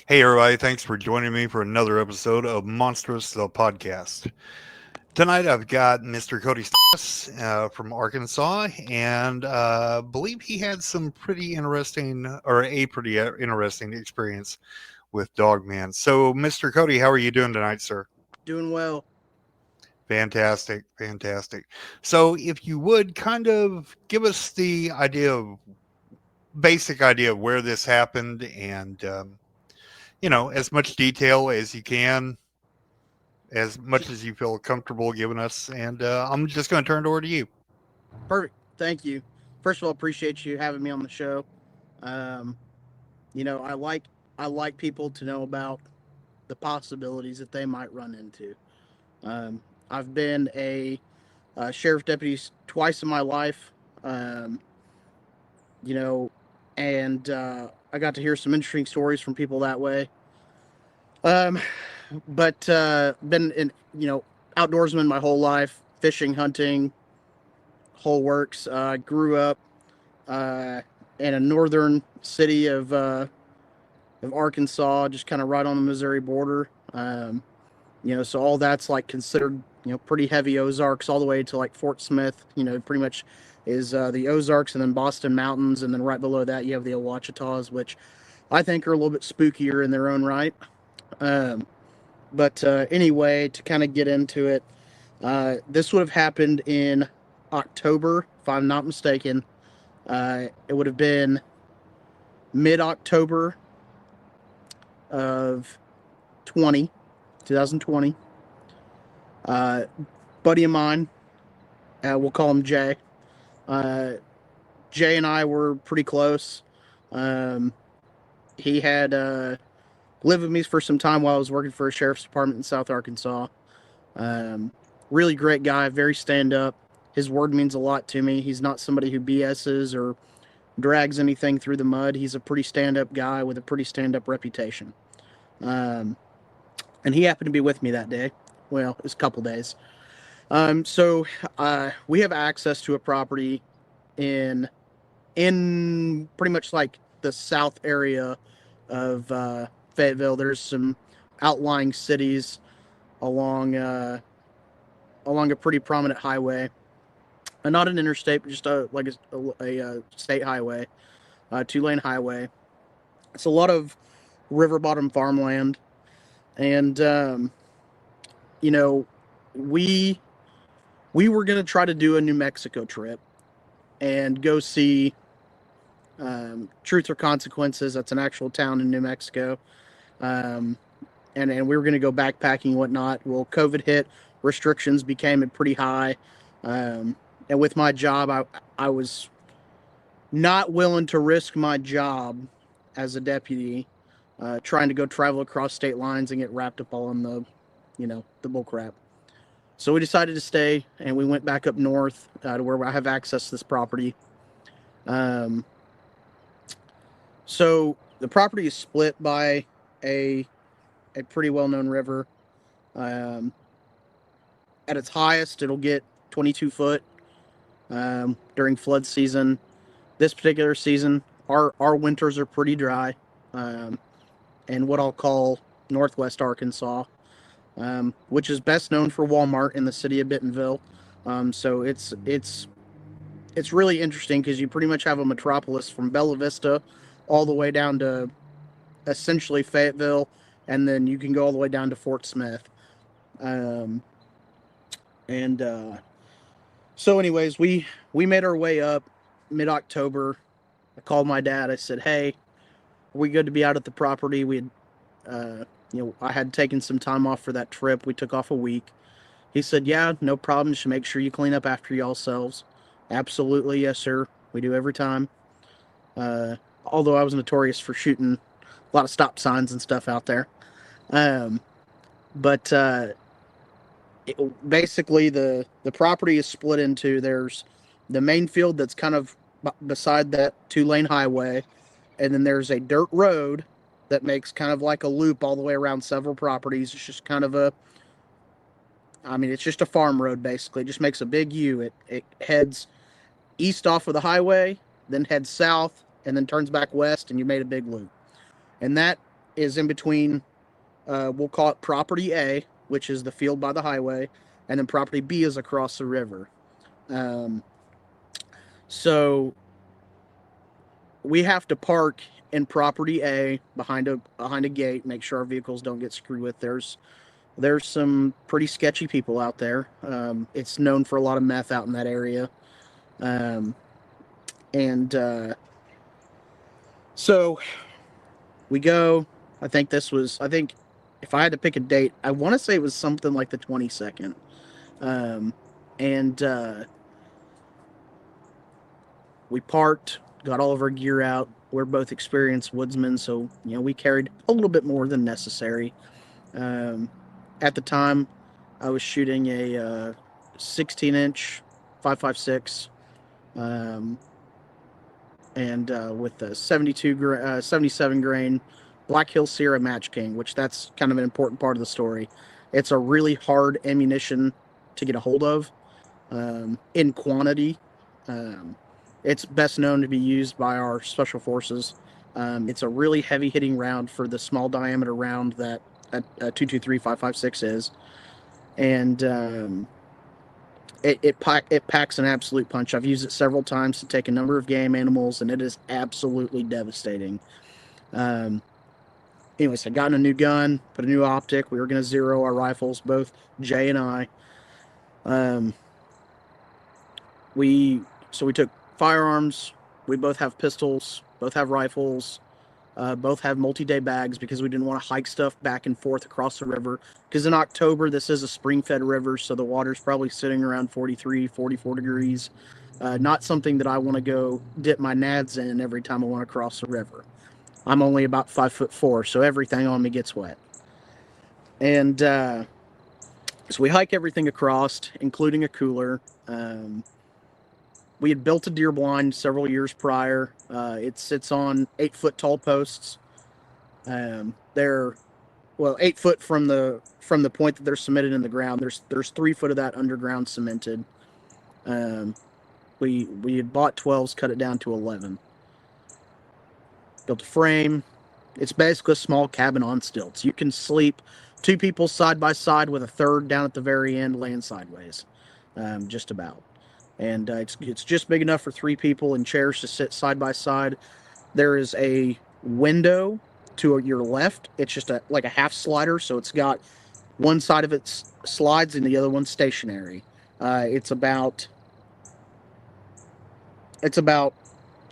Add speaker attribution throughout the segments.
Speaker 1: Hey, everybody, thanks for joining me for another episode of Monstrous, the podcast. Tonight I've got Mr. Cody from Arkansas, and believe he had some pretty interesting, or a pretty interesting experience with Dogman. So, Mr. Cody, how are you doing tonight, sir?
Speaker 2: Doing well.
Speaker 1: Fantastic, fantastic. So, if you would kind of give us the basic idea of where this happened and as much detail as you can, as much as you feel comfortable giving us. And I'm just going to turn it over to you.
Speaker 2: Perfect. Thank you. First of all, appreciate you having me on the show. Um, I like people to know about the possibilities that they might run into. Um, I've been a sheriff deputy twice in my life. Um, you know, and I got to hear some interesting stories from people that way. Um, but been in outdoorsman my whole life, fishing, hunting, whole works. Grew up uh, in a northern city of Arkansas, just kind of right on the Missouri border. So all that's like considered pretty heavy Ozarks, all the way to like Fort Smith. Pretty much is the Ozarks, and then Boston Mountains, and then right below that you have the Ouachitas, which I think are a little bit spookier in their own right. Um, but anyway, to kind of get into it, this would have happened in October, if I'm not mistaken. It would have been mid-October of 2020. Uh, Buddy of mine, we'll call him Jay. Uh, Jay and I were pretty close. Um, he had lived with me for some time while I was working for a sheriff's department in South Arkansas. Um, really great guy, very stand up. His word means a lot to me. He's not somebody who BS's or drags anything through the mud. He's a pretty stand up guy with a pretty stand up reputation. Um, and he happened to be with me that day. Well, it was a couple days. So we have access to a property in pretty much like the south area of Fayetteville. There's some outlying cities along along a pretty prominent highway, not an interstate, but just a state highway, 2-lane highway. It's a lot of river bottom farmland, and you know, we we were gonna try to do a New Mexico trip and go see Truth or Consequences. That's an actual town in New Mexico. Um, and we were going to go backpacking and whatnot. Well, COVID hit, restrictions became pretty high. And with my job, I was not willing to risk my job as a deputy, trying to go travel across state lines and get wrapped up all in the bull crap. So we decided to stay, and we went back up north to where I have access to this property. Um, so the property is split by a pretty well-known river. Um, at its highest, it'll get 22 foot during flood season. This particular season, our winters are pretty dry, in what I'll call Northwest Arkansas, which is best known for Walmart in the city of Bentonville. So it's really interesting because you pretty much have a metropolis from Bella Vista all the way down to essentially Fayetteville, and then you can go all the way down to Fort Smith. Um, and anyways, we made our way up mid-October. I called my dad. I said, "Hey, are we good to be out at the property?" We had, I had taken some time off for that trip. We took off a week. He said, "Yeah, no problem. Just make sure you clean up after yourselves." Absolutely, yes, sir. We do every time. Although I was notorious for shooting a lot of stop signs and stuff out there. Um, but basically, the property is split into, there's the main field that's kind of beside that 2-lane highway, and then there's a dirt road that makes kind of like a loop all the way around several properties. It's just kind of it's just a farm road basically. It just makes a big U. It heads east off of the highway, then heads south, and then turns back west, and you made a big loop. And that is in between, we'll call it property A, which is the field by the highway, and then property B is across the river. So we have to park in property A behind a gate, make sure our vehicles don't get screwed with. There's some pretty sketchy people out there. It's known for a lot of meth out in that area. So we go. I think if I had to pick a date, I want to say it was something like the 22nd. We parked, got all of our gear out. We're both experienced woodsmen, so we carried a little bit more than necessary. At the time, I was shooting a 16-inch 5.56, and with a 77 grain Black Hill Sierra Match King, which that's kind of an important part of the story. It's a really hard ammunition to get a hold of in quantity. It's best known to be used by our special forces. It's a really heavy hitting round for the small diameter round that a 223 5.56 is, and it packs an absolute punch. I've used it several times to take a number of game animals, and it is absolutely devastating. Anyways, I got a new gun, put a new optic. We were going to zero our rifles, both Jay and I. We took firearms. We both have pistols, both have rifles, both have multi-day bags because we didn't want to hike stuff back and forth across the river. Because in October, this is a spring-fed river, so the water's probably sitting around 43, 44 degrees. Not something that I want to go dip my nads in every time I want to cross the river. I'm only about 5'4", so everything on me gets wet. And so we hike everything across, including a cooler. We had built a deer blind several years prior. It sits on 8-foot tall posts. They're 8 foot from the point that they're cemented in the ground. There's 3 foot of that underground cemented. We had bought 12s, cut it down to 11. Built a frame. It's basically a small cabin on stilts. You can sleep 2 people side by side with a third down at the very end laying sideways, just about. And it's just big enough for 3 people and chairs to sit side by side. There is a window to your left. It's just like a half slider, so it's got one side of it slides and the other one's stationary. It's about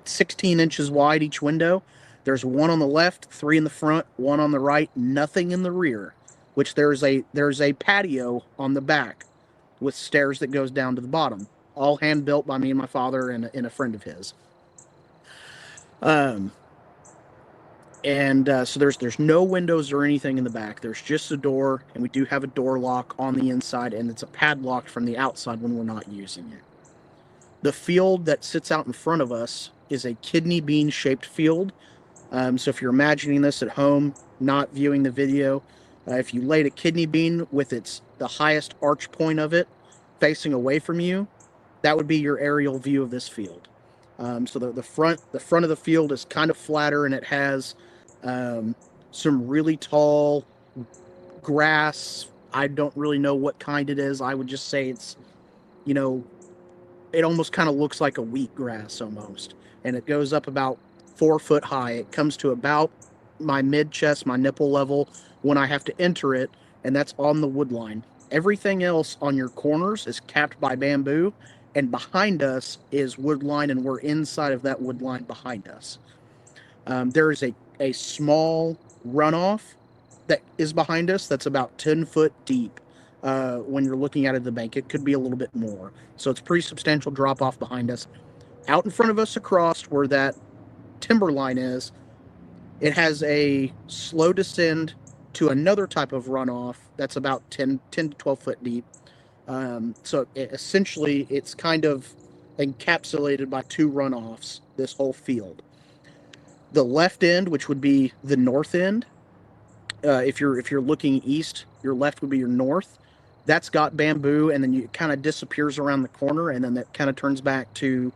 Speaker 2: 16 inches wide each window. There's one on the left, 3 in the front, 1 on the right, nothing in the rear. Which there's a patio on the back with stairs that goes down to the bottom. All hand built by me and my father and a friend of his. So there's no windows or anything in the back. There's just a door, and we do have a door lock on the inside, and it's a padlock from the outside when we're not using it. The field that sits out in front of us is a kidney bean shaped field. So if you're imagining this at home, not viewing the video, if you laid a kidney bean with the highest arch point of it facing away from you, that would be your aerial view of this field. So the front of the field is kind of flatter, and it has some really tall grass. I don't really know what kind it is. I would just say it's, it almost kind of looks like a wheatgrass almost. And it goes up about 4 foot high. It comes to about my mid-chest, my nipple level when I have to enter it, and that's on the wood line. Everything else on your corners is capped by bamboo, and behind us is wood line, and we're inside of that wood line behind us. There is a small runoff that is behind us that's about 10 foot deep. When you're looking at it at the bank, it could be a little bit more. So it's a pretty substantial drop off behind us. Out in front of us across where that timber line is, it has a slow descend to another type of runoff that's about 10 to 12 foot deep. So essentially it's kind of encapsulated by 2 runoffs, this whole field. The left end, which would be the north end, if you're looking east, your left would be your north. That's got bamboo, and then it kind of disappears around the corner, and then that kind of turns back to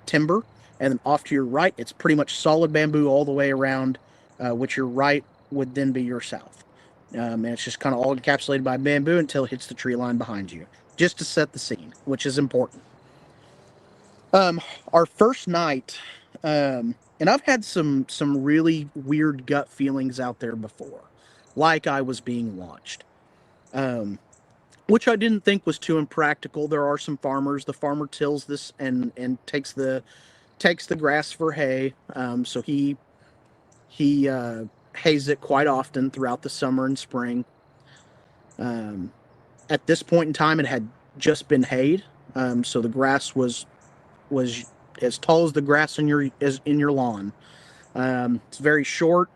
Speaker 2: timber. And then off to your right, it's pretty much solid bamboo all the way around which your right would then be your south. And it's just kind of all encapsulated by bamboo until it hits the tree line behind you, just to set the scene, which is important. Our first night, and I've had some really weird gut feelings out there before, like I was being watched, which I didn't think was too impractical. There are some farmers. The farmer tills this and takes the grass for hay. So he hays it quite often throughout the summer and spring. At this point in time, it had just been hayed, so the grass was as tall as the grass in your lawn. It's very short.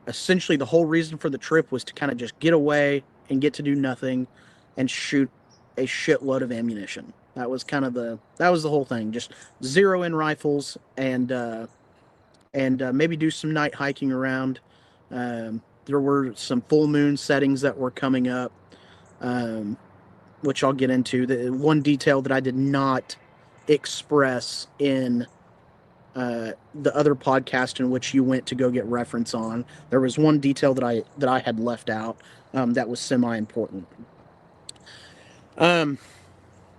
Speaker 2: Essentially, the whole reason for the trip was to kind of just get away and get to do nothing and shoot a shitload of ammunition. That was the whole thing. Just zero in rifles and maybe do some night hiking around. There were some full moon settings that were coming up, which I'll get into. The one detail that I did not express in the other podcast in which you went to go get reference on, there was one detail that I had left out that was semi-important.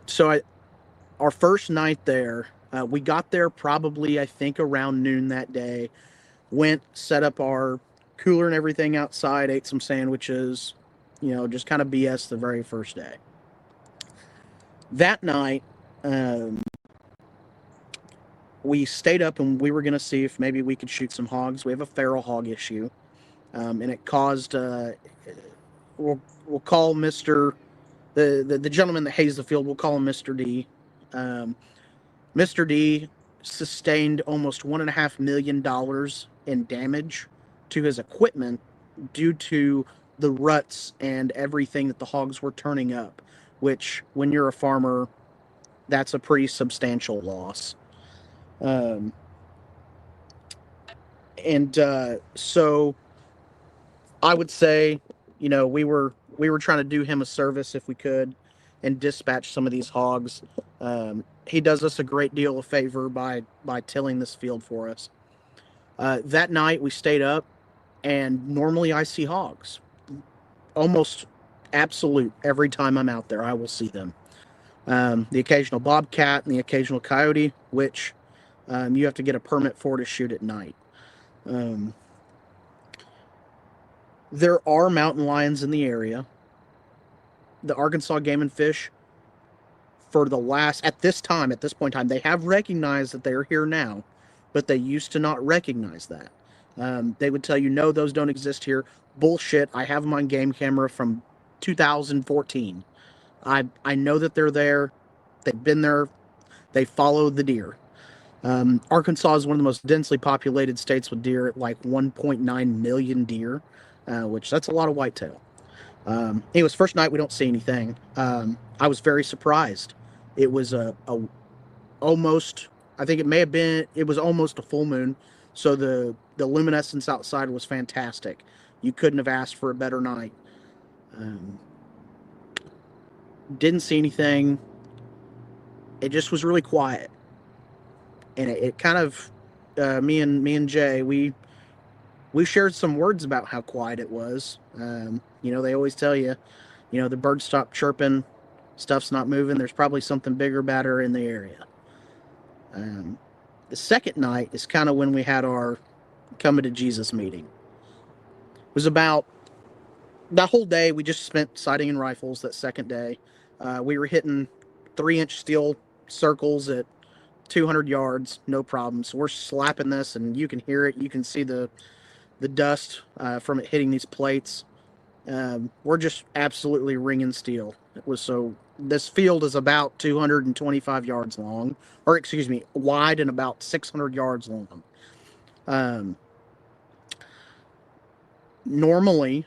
Speaker 2: So our first night there, we got there probably, I think, around noon that day. Went, set up our cooler and everything outside, ate some sandwiches, just kind of BS the very first day. That night, we stayed up and we were going to see if maybe we could shoot some hogs. We have a feral hog issue, and it caused, we'll call Mr. The gentleman that hazed the field, we'll call him Mr. D. Mr. D sustained almost $1.5 million in damage to his equipment due to the ruts and everything that the hogs were turning up, which, when you're a farmer, that's a pretty substantial loss. So I would say, we were trying to do him a service if we could and dispatch some of these hogs. He does us a great deal of favor by tilling this field for us. That night we stayed up, and normally I see hogs. Almost absolute every time I'm out there, I will see them. The occasional bobcat and the occasional coyote, which you have to get a permit for to shoot at night. There are mountain lions in the area. The Arkansas Game and Fish, at this point in time, they have recognized that they are here now, but they used to not recognize that. They would tell you, no, those don't exist here. Bullshit. I have them on game camera from 2014. I know that they're there. They've been there. They follow the deer. Arkansas is one of the most densely populated states with deer, at like 1.9 million deer, which that's a lot of whitetail. Anyways, first night we don't see anything. I was very surprised. It was almost, I think it was almost a full moon, so the luminescence outside was fantastic. You couldn't have asked for a better night. Didn't see anything. It just was really quiet. And it kind of, me and Jay, we shared some words about how quiet it was. They always tell you, the birds stop chirping, stuff's not moving. There's probably something bigger, badder in the area. The second night is kind of when we had our coming to Jesus meeting. It was about that whole day. We just spent sighting and rifles that second day. We were hitting 3-inch steel circles at 200 yards, no problem. So we're slapping this, and you can hear it. You can see the dust from it hitting these plates. We're just absolutely ringing steel. This field is about 225 yards long, or excuse me, wide, and about 600 yards long. Normally,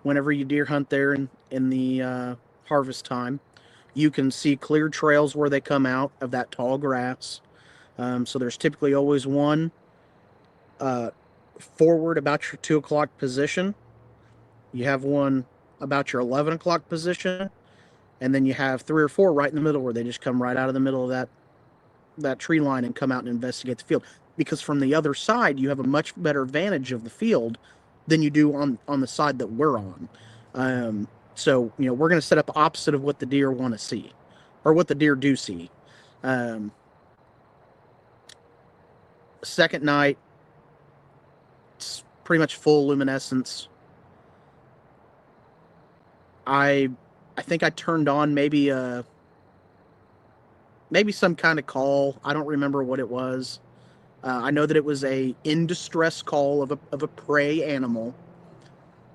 Speaker 2: whenever you deer hunt there in the harvest time, you can see clear trails where they come out of that tall grass. So there's typically always one forward about your 2 o'clock position. You have one about your 11 o'clock position, and then you have 3 or 4 right in the middle where they just come right out of the middle of that tree line and come out and investigate the field. because from the other side you have a much better vantage of the field than you do on the side that we're on. So we're going to set up opposite of what the deer want to see, or what the deer do see. Second night, it's pretty much full luminescence. I think I turned on maybe some kind of call. I don't remember what it was. I know that it was a in distress call of a prey animal.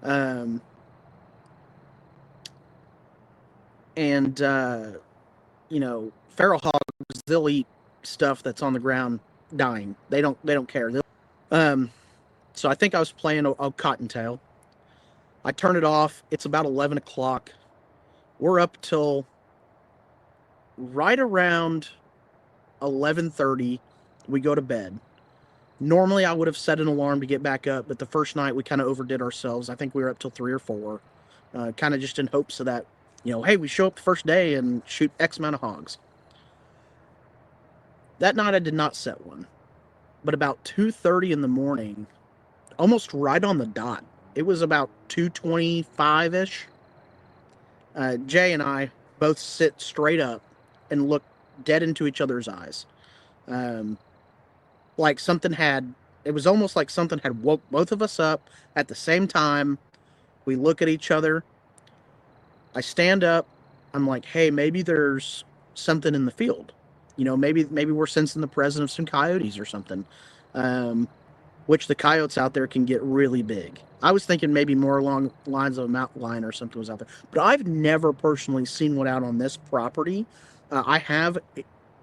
Speaker 2: And feral hogs, they'll eat stuff that's on the ground dying. They don't care. So I think I was playing a cottontail. I turn it off. It's about 11 o'clock. We're up till right around 11:30. We go to bed. Normally I would have set an alarm to get back up, but the first night we kind of overdid ourselves. I think we were up till 3 or 4, kind of just in hopes of that, hey, we show up the first day and shoot X amount of hogs. That night I did not set one, but about 2:30 in the morning, almost right on the dot, it was about 2:25-ish, Jay and I both sit straight up and look dead into each other's eyes. Like it was almost like something had woke both of us up at the same time. We look at each other. I stand up. I'm like, hey, maybe there's something in the field. Maybe we're sensing the presence of some coyotes or something. Which the coyotes out there can get really big. I was thinking maybe more along the lines of a mountain lion or something was out there. But I've never personally seen one out on this property. I have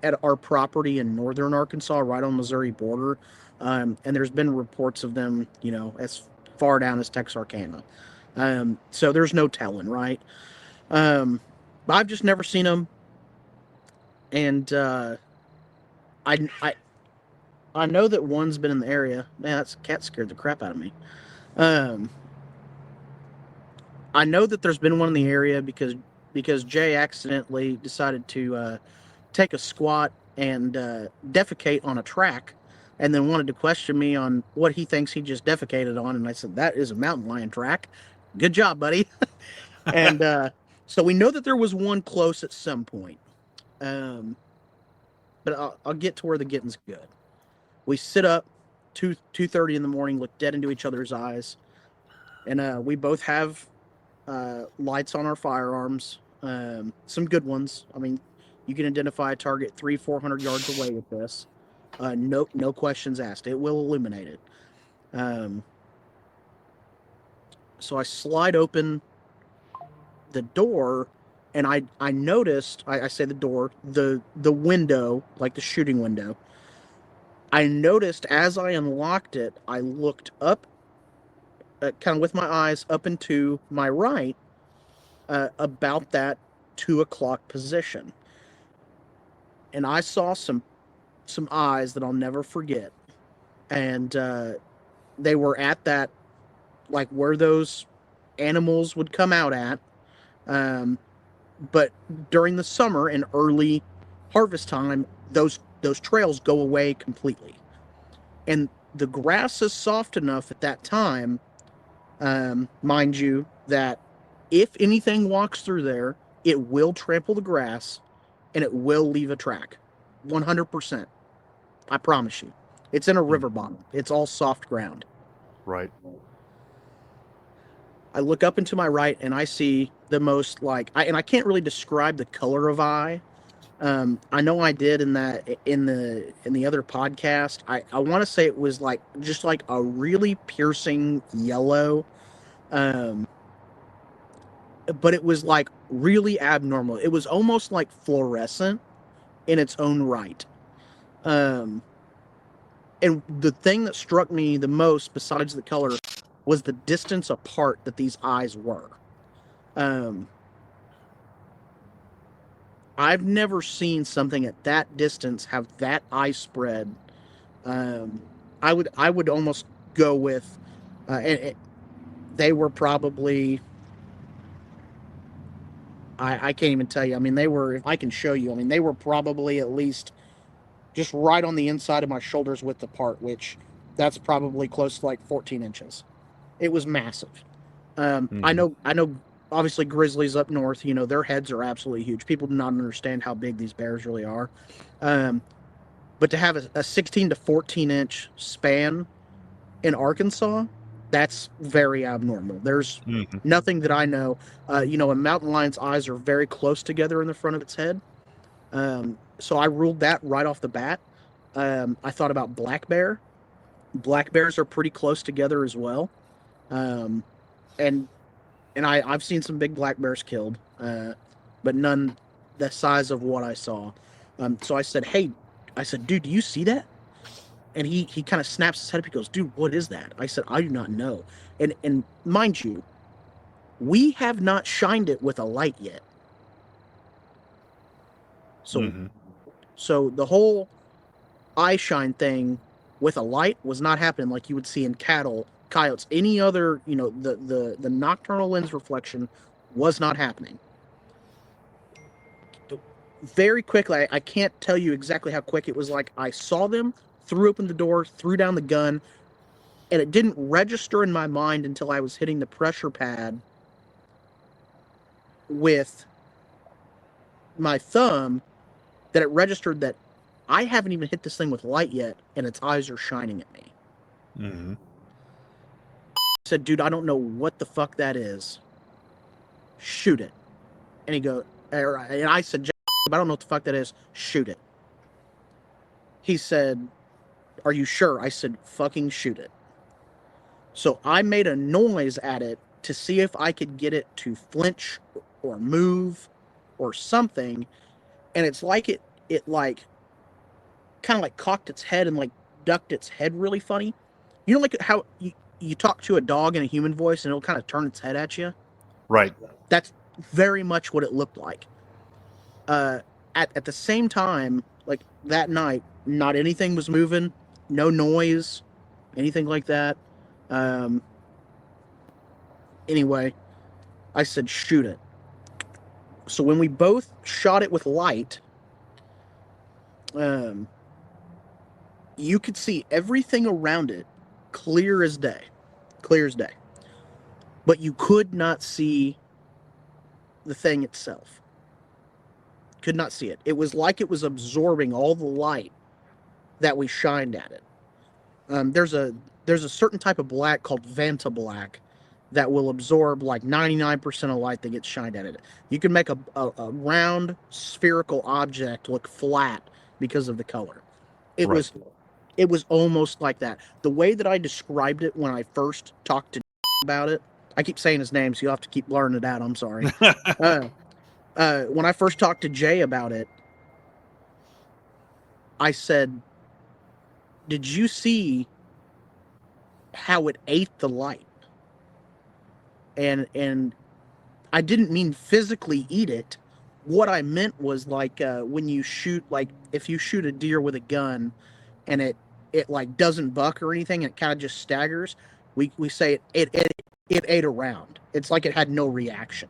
Speaker 2: at our property in northern Arkansas, right on the Missouri border. And there's been reports of them, as far down as Texarkana. So there's no telling, right? I've just never seen them. And I know that one's been in the area. Man, that cat scared the crap out of me. I know that there's been one in the area because Jay accidentally decided to take a squat and defecate on a track, and then wanted to question me on what he thinks he just defecated on. And I said, that is a mountain lion track. Good job, buddy. And so we know that there was one close at some point. But I'll get to where the getting's good. We sit up 2:30 in the morning, look dead into each other's eyes, and we both have lights on our firearms, some good ones. I mean, you can identify a target 300-400 yards away with this. No questions asked. It will illuminate it. So I slide open the door, and I noticed, I say the door, the window, like the shooting window. I noticed as I unlocked it, I looked up, kind of with my eyes up and to my right, about that 2 o'clock position. And I saw some eyes that I'll never forget. And they were at that, like where those animals would come out at. But during the summer and early harvest time, those trails go away completely. And the grass is soft enough at that time, mind you, that if anything walks through there, it will trample the grass and it will leave a track. 100%. I promise you. It's in a river bottom. It's all soft ground.
Speaker 1: Right.
Speaker 2: I look up and to my right and I see the most and I can't really describe the color of eye. I know I did in the other podcast. I want to say it was just like a really piercing yellow, but it was like really abnormal. It was almost like fluorescent in its own right. And the thing that struck me the most, besides the color, was the distance apart that these eyes were. I've never seen something at that distance have that eye spread. I would almost go with, they were probably, I can't even tell you. I mean, they were, if I can show you, I mean, they were probably at least just right on the inside of my shoulders width apart, which that's probably close to like 14 inches. It was massive. I know, obviously grizzlies up north, their heads are absolutely huge. People do not understand how big these bears really are. But to have a 16 to 14 inch span in Arkansas, that's very abnormal. There's nothing that I know. A mountain lion's eyes are very close together in the front of its head. So I ruled that right off the bat. I thought about black bear. Black bears are pretty close together as well. And I've seen some big black bears killed, but none the size of what I saw. So I said, dude, do you see that? And he kind of snaps his head up. He goes, dude, what is that? I said, I do not know. And mind you, we have not shined it with a light yet. So the whole eye shine thing with a light was not happening like you would see in cattle, coyotes, any other, the nocturnal lens reflection was not happening. Very quickly, I can't tell you exactly how quick it was. Like I saw them, threw open the door, threw down the gun, and it didn't register in my mind until I was hitting the pressure pad with my thumb that it registered that I haven't even hit this thing with light yet, and its eyes are shining at me. I said, dude, I don't know what the fuck that is. Shoot it. And and I said, I don't know what the fuck that is. Shoot it. He said, are you sure? I said, fucking shoot it. So I made a noise at it to see if I could get it to flinch or move or something. And it's like it like kind of like cocked its head and like ducked its head really funny. You know, like how you talk to a dog in a human voice and it'll kind of turn its head at you?
Speaker 1: Right.
Speaker 2: That's very much what it looked like. At the same time, like that night, not anything was moving, no noise, anything like that. Anyway, I said, shoot it. So when we both shot it with light, you could see everything around it clear as day. But you could not see the thing itself. Could not see it. It was like it was absorbing all the light that we shined at it. There's a certain type of black called Vanta black that will absorb like 99% of light that gets shined at it. You can make a round spherical object look flat because of the color. It was almost like that. The way that I described it when I first talked to about it, I keep saying his name, so you'll have to keep blurring it out. I'm sorry. When I first talked to Jay about it, I said, did you see how it ate the light? And I didn't mean physically eat it. What I meant was like when you shoot, like if you shoot a deer with a gun and it like doesn't buck or anything, and it kind of just staggers, we say it ate a round. It's like it had no reaction.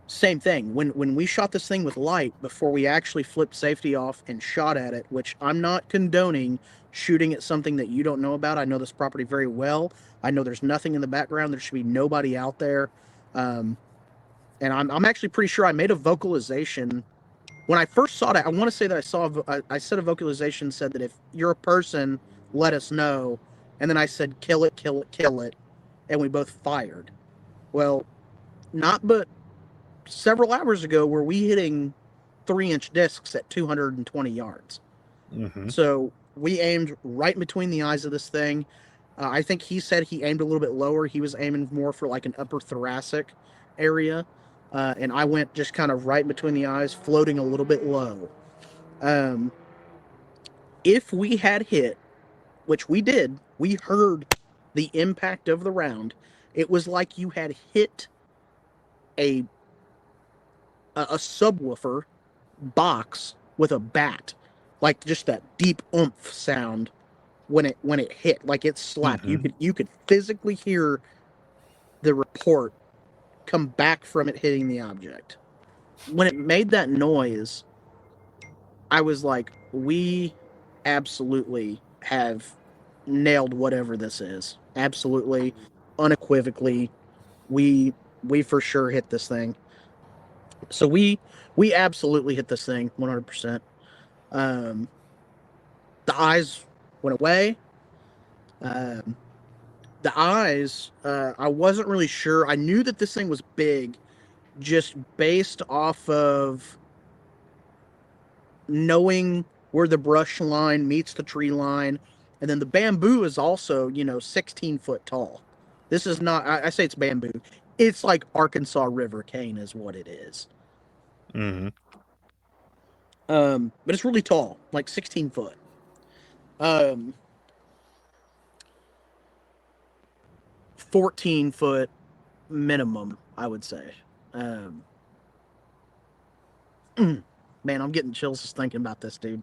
Speaker 2: Same thing. When we shot this thing with light, before we actually flipped safety off and shot at it, which I'm not condoning shooting at something that you don't know about. I know this property very well. I know there's nothing in the background. There should be nobody out there. And I'm actually pretty sure I made a vocalization. When I first saw it, I want to say that I said a vocalization said that if you're a person, let us know. And then I said, kill it, kill it, kill it. And we both fired. Well, not but several hours ago were we hitting 3-inch discs at 220 yards. So we aimed right between the eyes of this thing. I think he said he aimed a little bit lower. He was aiming more for like an upper thoracic area. And I went just kind of right between the eyes, floating a little bit low. If we had hit, which we did, we heard the impact of the round. It was like you had hit a subwoofer box with a bat, like just that deep oomph sound when it hit, like it slapped. You could physically hear the report come back from it hitting the object. When it made that noise, I was like, we absolutely have nailed whatever this is. Absolutely, unequivocally, we for sure hit this thing. So we absolutely hit this thing 100%. Um, the eyes went away. Um, the eyes, I wasn't really sure. I knew that this thing was big just based off of knowing where the brush line meets the tree line. And then the bamboo is also, 16 foot tall. This is not, I say it's bamboo. It's like Arkansas River cane is what it is.
Speaker 1: Mm-hmm.
Speaker 2: But it's really tall, like 16 foot. Um, 14 foot minimum, I would say. Um, man, I'm getting chills just thinking about this, dude.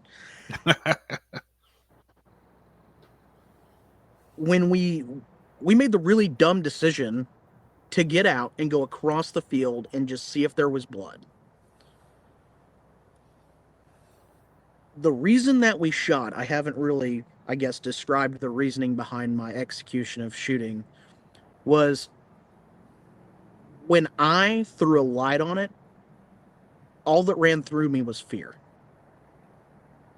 Speaker 2: When we made the really dumb decision to get out and go across the field and just see if there was blood. The reason that we shot, I haven't really, I guess, described the reasoning behind my execution of shooting, was when I threw a light on it, all that ran through me was fear.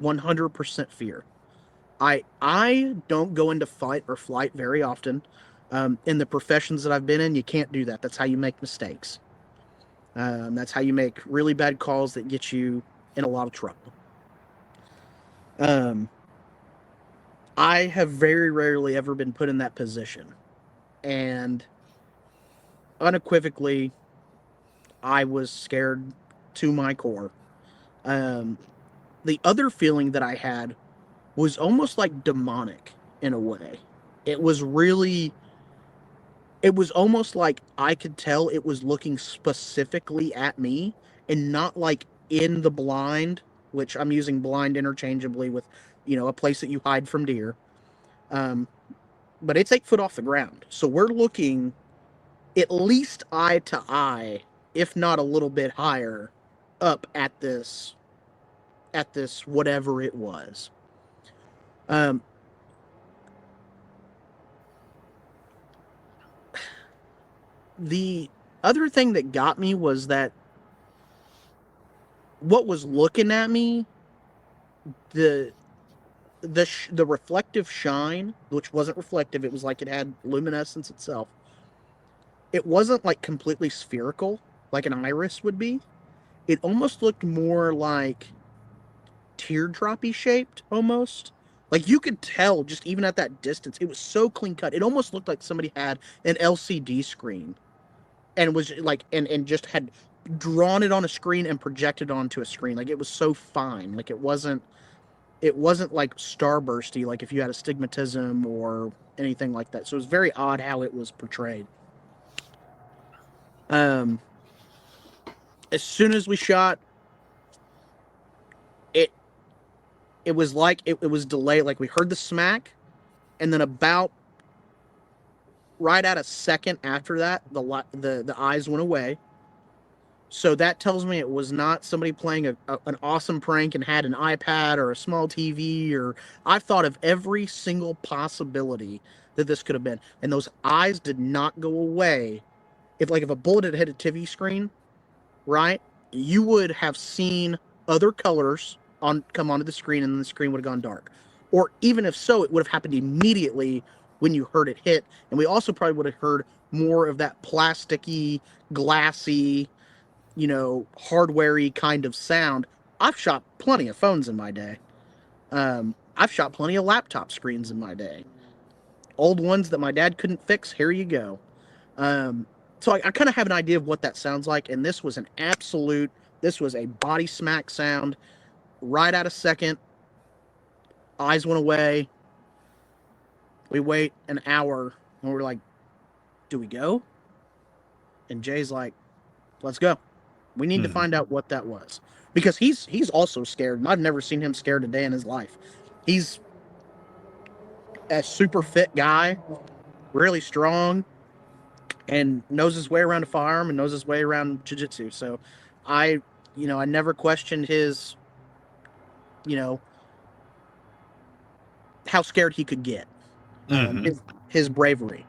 Speaker 2: 100% fear. I don't go into fight or flight very often. In the professions that I've been in, you can't do that. That's how you make mistakes. That's how you make really bad calls that get you in a lot of trouble. I have very rarely ever been put in that position. And unequivocally, I was scared to my core. The other feeling that I had was almost like demonic in a way. It was really, it was almost like I could tell it was looking specifically at me and not like in the blind, which I'm using blind interchangeably with, a place that you hide from deer. But it's 8 foot off the ground. So we're looking at least eye to eye, if not a little bit higher, up at this whatever it was. The other thing that got me was that what was looking at me, the reflective shine, which wasn't reflective, it was like it had luminescence itself. It wasn't like completely spherical like an iris would be. It almost looked more like teardroppy shaped almost. Like you could tell just even at that distance, it was so clean cut. It almost looked like somebody had an LCD screen and was like and just had drawn it on a screen and projected onto a screen. Like it was so fine. Like it wasn't like starbursty like if you had astigmatism or anything like that. So it was very odd how it was portrayed. As soon as we shot, it was like it was delayed. Like we heard the smack, and then about right at a second after that, the eyes went away. So that tells me it was not somebody playing an awesome prank and had an iPad or a small TV, or I've thought of every single possibility that this could have been. And those eyes did not go away. If a bullet had hit a TV screen, right, you would have seen other colors come onto the screen and then the screen would have gone dark. Or even if so, it would have happened immediately when you heard it hit. And we also probably would have heard more of that plasticky, glassy, hardware-y kind of sound. I've shot plenty of phones in my day. I've shot plenty of laptop screens in my day. Old ones that my dad couldn't fix, here you go. So I kind of have an idea of what that sounds like, and this was this was a body smack sound. Right at a second, eyes went away. We wait an hour, and we're like, do we go? And Jay's like, let's go. We need to find out what that was. Because he's also scared, and I've never seen him scared a day in his life. He's a super fit guy, really strong, and knows his way around a firearm and knows his way around jiu-jitsu. So I never questioned his you know, how scared he could get,
Speaker 1: Mm-hmm.
Speaker 2: his bravery.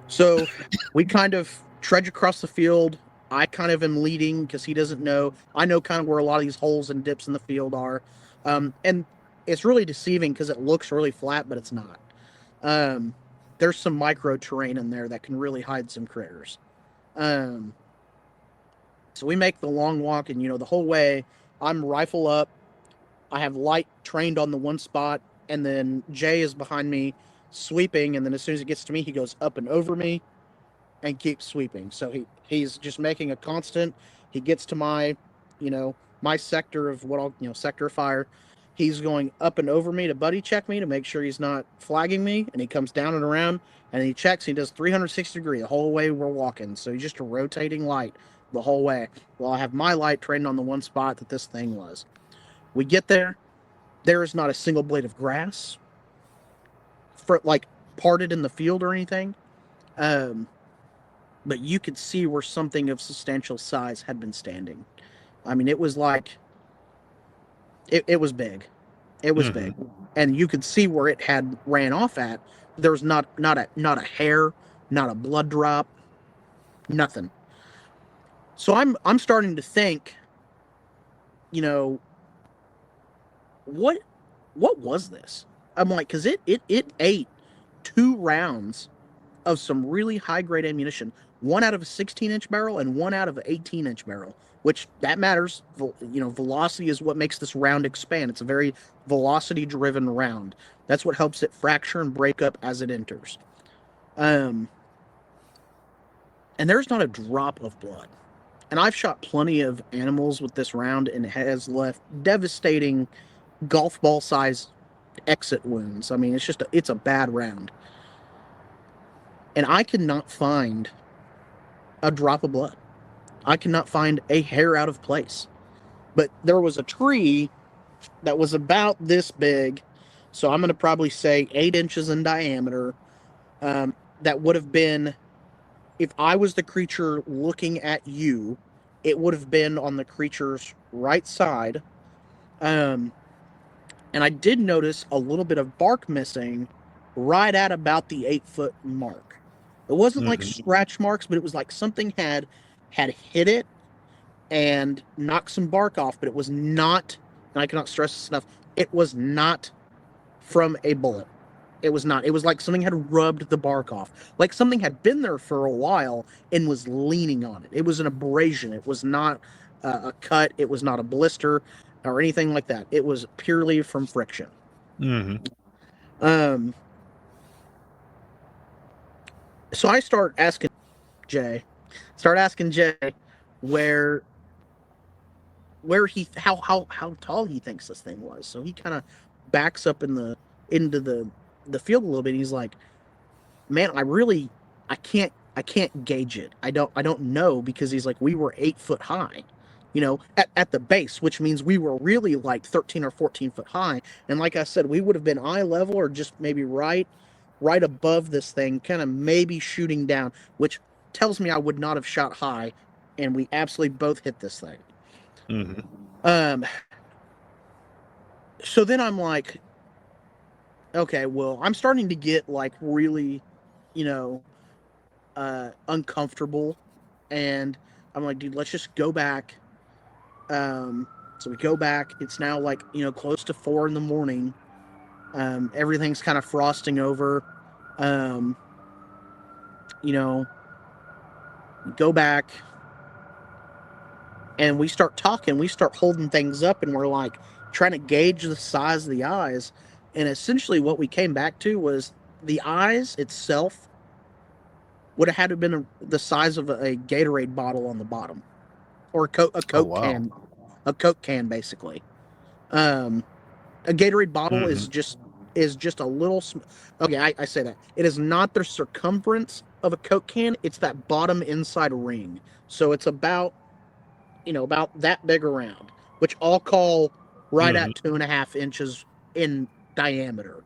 Speaker 2: So we kind of trudge across the field. I kind of am leading because he doesn't know. I know kind of where a lot of these holes and dips in the field are. And it's really deceiving because it looks really flat, but it's not. Um, there's some micro terrain in there that can really hide some critters. Um, so we make the long walk, and the whole way I'm rifle up. I have light trained on the one spot, and then Jay is behind me sweeping, and then as soon as he gets to me, he goes up and over me and keeps sweeping. So he's just making a constant. He gets to my sector of what I'll sector fire. He's going up and over me to buddy check me to make sure he's not flagging me, and he comes down and around and he checks. He does 360 degree the whole way we're walking. So he's just a rotating light the whole way. Well, I have my light trained on the one spot that this thing was. We get there. There is not a single blade of grass parted in the field or anything. But you could see where something of substantial size had been standing. I mean, it was like it was big. It was big, and you could see where it had ran off at. There was not a hair, not a blood drop, nothing. So I'm starting to think, what was this? I'm like, because it ate 2 rounds of some really high grade ammunition, one out of a 16-inch barrel and one out of an 18-inch barrel, which that matters. Velocity is what makes this round expand. It's a very velocity driven round. That's what helps it fracture and break up as it enters. And there's not a drop of blood. And I've shot plenty of animals with this round, and it has left devastating golf ball size exit wounds. I mean, it's a bad round. And I could not find a drop of blood. I could not find a hair out of place. But there was a tree that was about this big, so I'm going to probably say 8 inches in diameter. That would have been, if I was the creature looking at you, it would have been on the creature's right side. And I did notice a little bit of bark missing right at about the 8-foot mark. It wasn't like scratch marks, but it was like something had hit it and knocked some bark off, but it was not, and I cannot stress this enough, it was not from a bullet. It was not. It was like something had rubbed the bark off. Like something had been there for a while and was leaning on it. It was an abrasion. It was not a cut. It was not a blister or anything like that. It was purely from friction. So I start asking Jay where how tall he thinks this thing was. So he kind of backs up into the field a little bit. And he's like, "Man, I can't gauge it. I don't know," because he's like, "We were 8 foot high, at the base, which means we were really like 13 or 14 foot high. And like I said, we would have been eye level or just maybe right above this thing, kind of maybe shooting down, which tells me I would not have shot high, and we absolutely both hit this thing." So then I'm like, okay, well, I'm starting to get like really, uncomfortable, and I'm like, dude, let's just go back. So we go back. It's now like, close to 4 a.m. Everything's kind of frosting over. We go back and we start talking. We start holding things up, and we're like trying to gauge the size of the eyes. And essentially what we came back to was the eyes itself would have had to have been the size of a Gatorade bottle on the bottom, or a Coke can, basically. A Gatorade bottle is just a little. Okay, I say that it is not the circumference of a Coke can; it's that bottom inside ring. So it's about that big around, which I'll call right at 2.5 inches in diameter.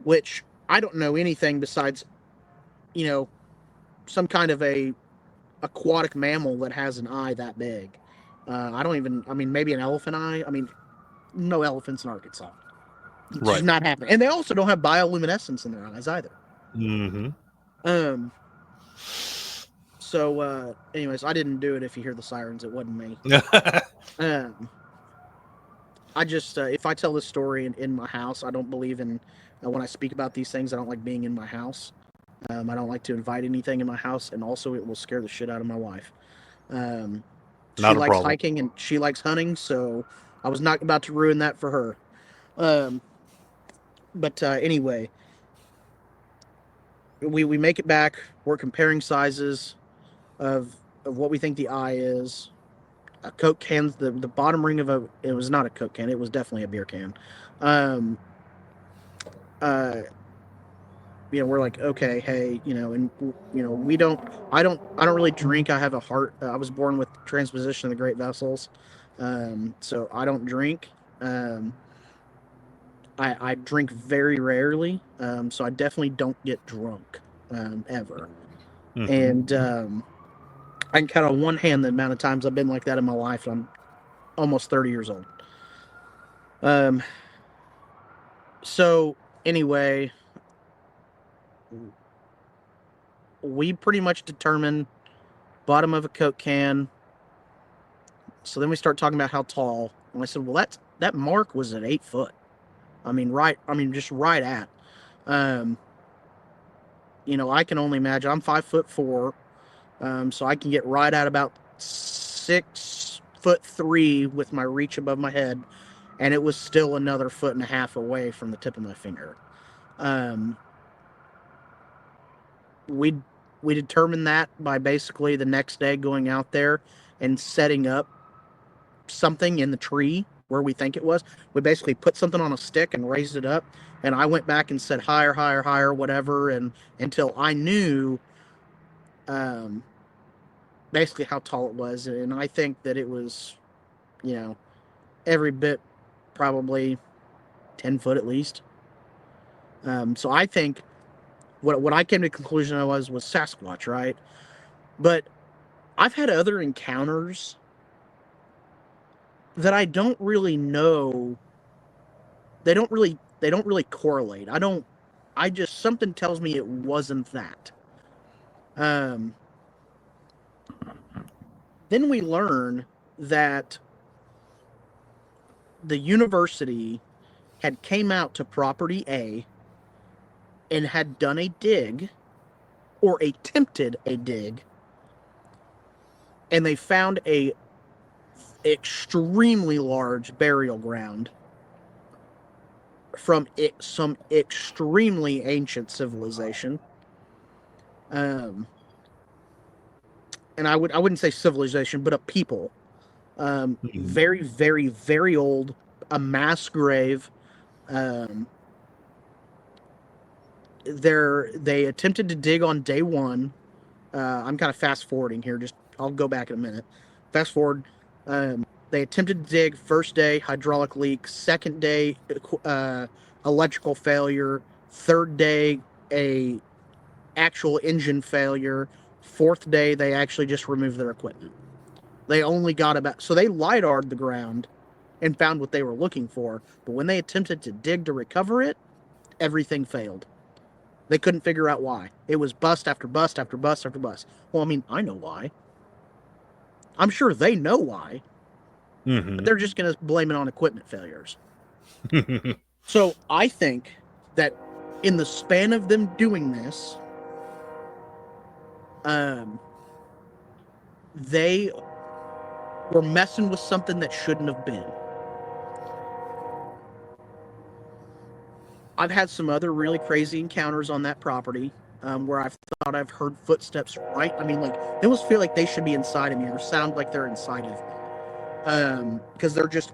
Speaker 2: Which I don't know anything besides, some kind of a aquatic mammal that has an eye that big. Maybe an elephant eye. No elephants in Arkansas. It's
Speaker 1: Right.
Speaker 2: just not happening. And they also don't have bioluminescence in their eyes either.
Speaker 1: Mm-hmm.
Speaker 2: Um. So, anyways, I didn't do it. If you hear the sirens, it wasn't me. I just, if I tell this story in my house, I don't believe in, when I speak about these things, I don't like being in my house. I don't like to invite anything in my house, and also it will scare the shit out of my wife. She
Speaker 1: Not a
Speaker 2: likes
Speaker 1: problem.
Speaker 2: hiking and she likes hunting, so I was not about to ruin that for her. But anyway, we make it back. We're comparing sizes of what we think the eye is. A Coke can, the bottom ring of it was not a Coke can, it was definitely a beer can. Um, we're like, okay, hey, and I don't really drink. I have a heart. I was born with transposition of the great vessels, so I don't drink. I drink very rarely, so I definitely don't get drunk ever.
Speaker 1: Mm-hmm.
Speaker 2: And I can count on one hand the amount of times I've been like that in my life. I'm almost 30 years old. So anyway, we pretty much determine bottom of a Coke can. So then we start talking about how tall. And I said, well, that mark was at 8 foot. Just right at. I can only imagine. I'm 5'4", so I can get right at about 6'3" with my reach above my head, and it was still another 1.5 feet away from the tip of my finger. We determined that by basically the next day going out there and setting up something in the tree where we think it was. We basically put something on a stick and raised it up, and I went back and said higher, higher, higher, whatever, and until I knew basically how tall it was. And I think that it was, every bit probably 10 foot at least. So I think what I came to the conclusion was Sasquatch, right? But I've had other encounters that I don't really know. They don't really correlate. Something tells me it wasn't that. Then we learn that the university had came out to property A and had done a dig, or attempted a dig, and they found a extremely large burial ground from some extremely ancient civilization. And I wouldn't say civilization, but a people. Very, very, very old, a mass grave. They attempted to dig on day one. I'm kind of fast forwarding here. I'll go back in a minute. Fast forward. They attempted to dig first day, hydraulic leak. Second day, electrical failure. Third day, a actual engine failure. Fourth day, they actually just removed their equipment. They only got so they LiDAR'd the ground and found what they were looking for. But when they attempted to dig to recover it, everything failed. They couldn't figure out why. It was bust after bust after bust after bust. Well, I know why. I'm sure they know why.
Speaker 1: Mm-hmm.
Speaker 2: But they're just going to blame it on equipment failures. So I think that in the span of them doing this, they were messing with something that shouldn't have been. I've had some other really crazy encounters on that property where I've thought I've heard footsteps right. They almost feel like they should be inside of me or sound like they're inside of me. Because they're just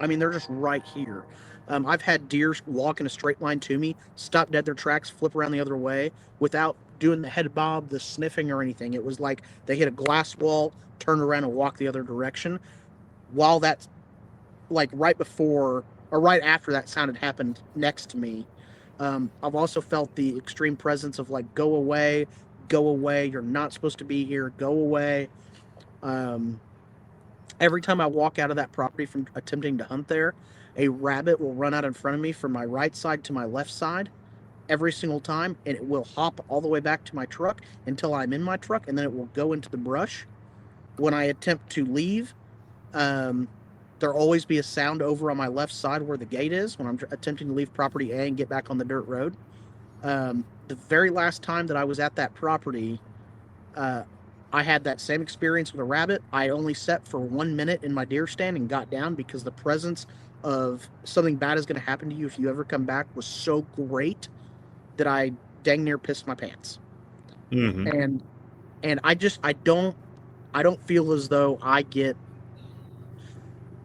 Speaker 2: right here. I've had deer walk in a straight line to me, stop dead their tracks, flip around the other way without doing the head bob, the sniffing, or anything. It was like they hit a glass wall, turned around, and walked the other direction. While that's right before or right after that sound had happened next to me. I've also felt the extreme presence of go away, you're not supposed to be here, go away. Every time I walk out of that property from attempting to hunt there, a rabbit will run out in front of me from my right side to my left side every single time, and it will hop all the way back to my truck until I'm in my truck, and then it will go into the brush. When I attempt to leave, there'll always be a sound over on my left side where the gate is when I'm attempting to leave property A and get back on the dirt road. The very last time that I was at that property, I had that same experience with a rabbit. I only sat for 1 minute in my deer stand and got down because the presence of something bad is going to happen to you if you ever come back was so great that I dang near pissed my pants.
Speaker 1: Mm-hmm.
Speaker 2: And I don't feel as though I get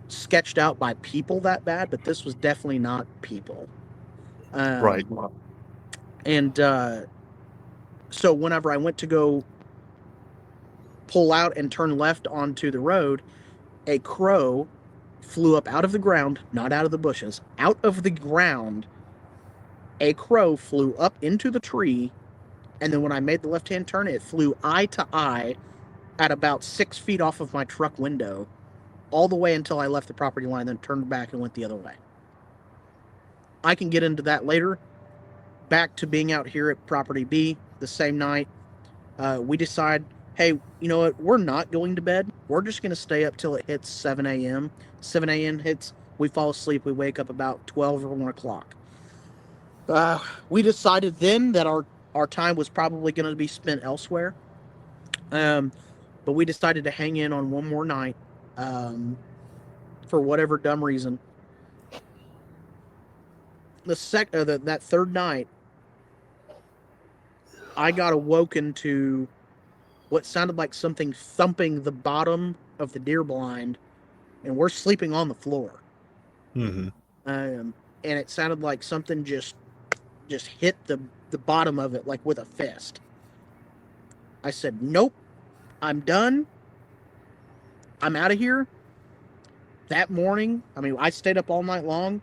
Speaker 2: sketched out by people that bad, but this was definitely not people.
Speaker 1: Right.
Speaker 2: And so whenever I went to go pull out and turn left onto the road, a crow flew up out of the ground, not out of the bushes, out of the ground. A crow flew up into the tree, and then when I made the left-hand turn, it flew eye to eye at about 6 feet off of my truck window, all the way until I left the property line, then turned back and went the other way. I can get into that later. Back to being out here at property B the same night, we decide, hey, you know what? We're not going to bed. We're just going to stay up till it hits 7 a.m. 7 a.m. hits, we fall asleep. We wake up about 12 or 1 o'clock. We decided then that our time was probably going to be spent elsewhere. But we decided to hang in on one more night for whatever dumb reason. That third night, I got awoken to what sounded like something thumping the bottom of the deer blind, and we're sleeping on the floor.
Speaker 1: Mm-hmm.
Speaker 2: And it sounded like something just hit the bottom of it like with a fist. I said, nope, I'm done. I'm out of here. That morning, I stayed up all night long,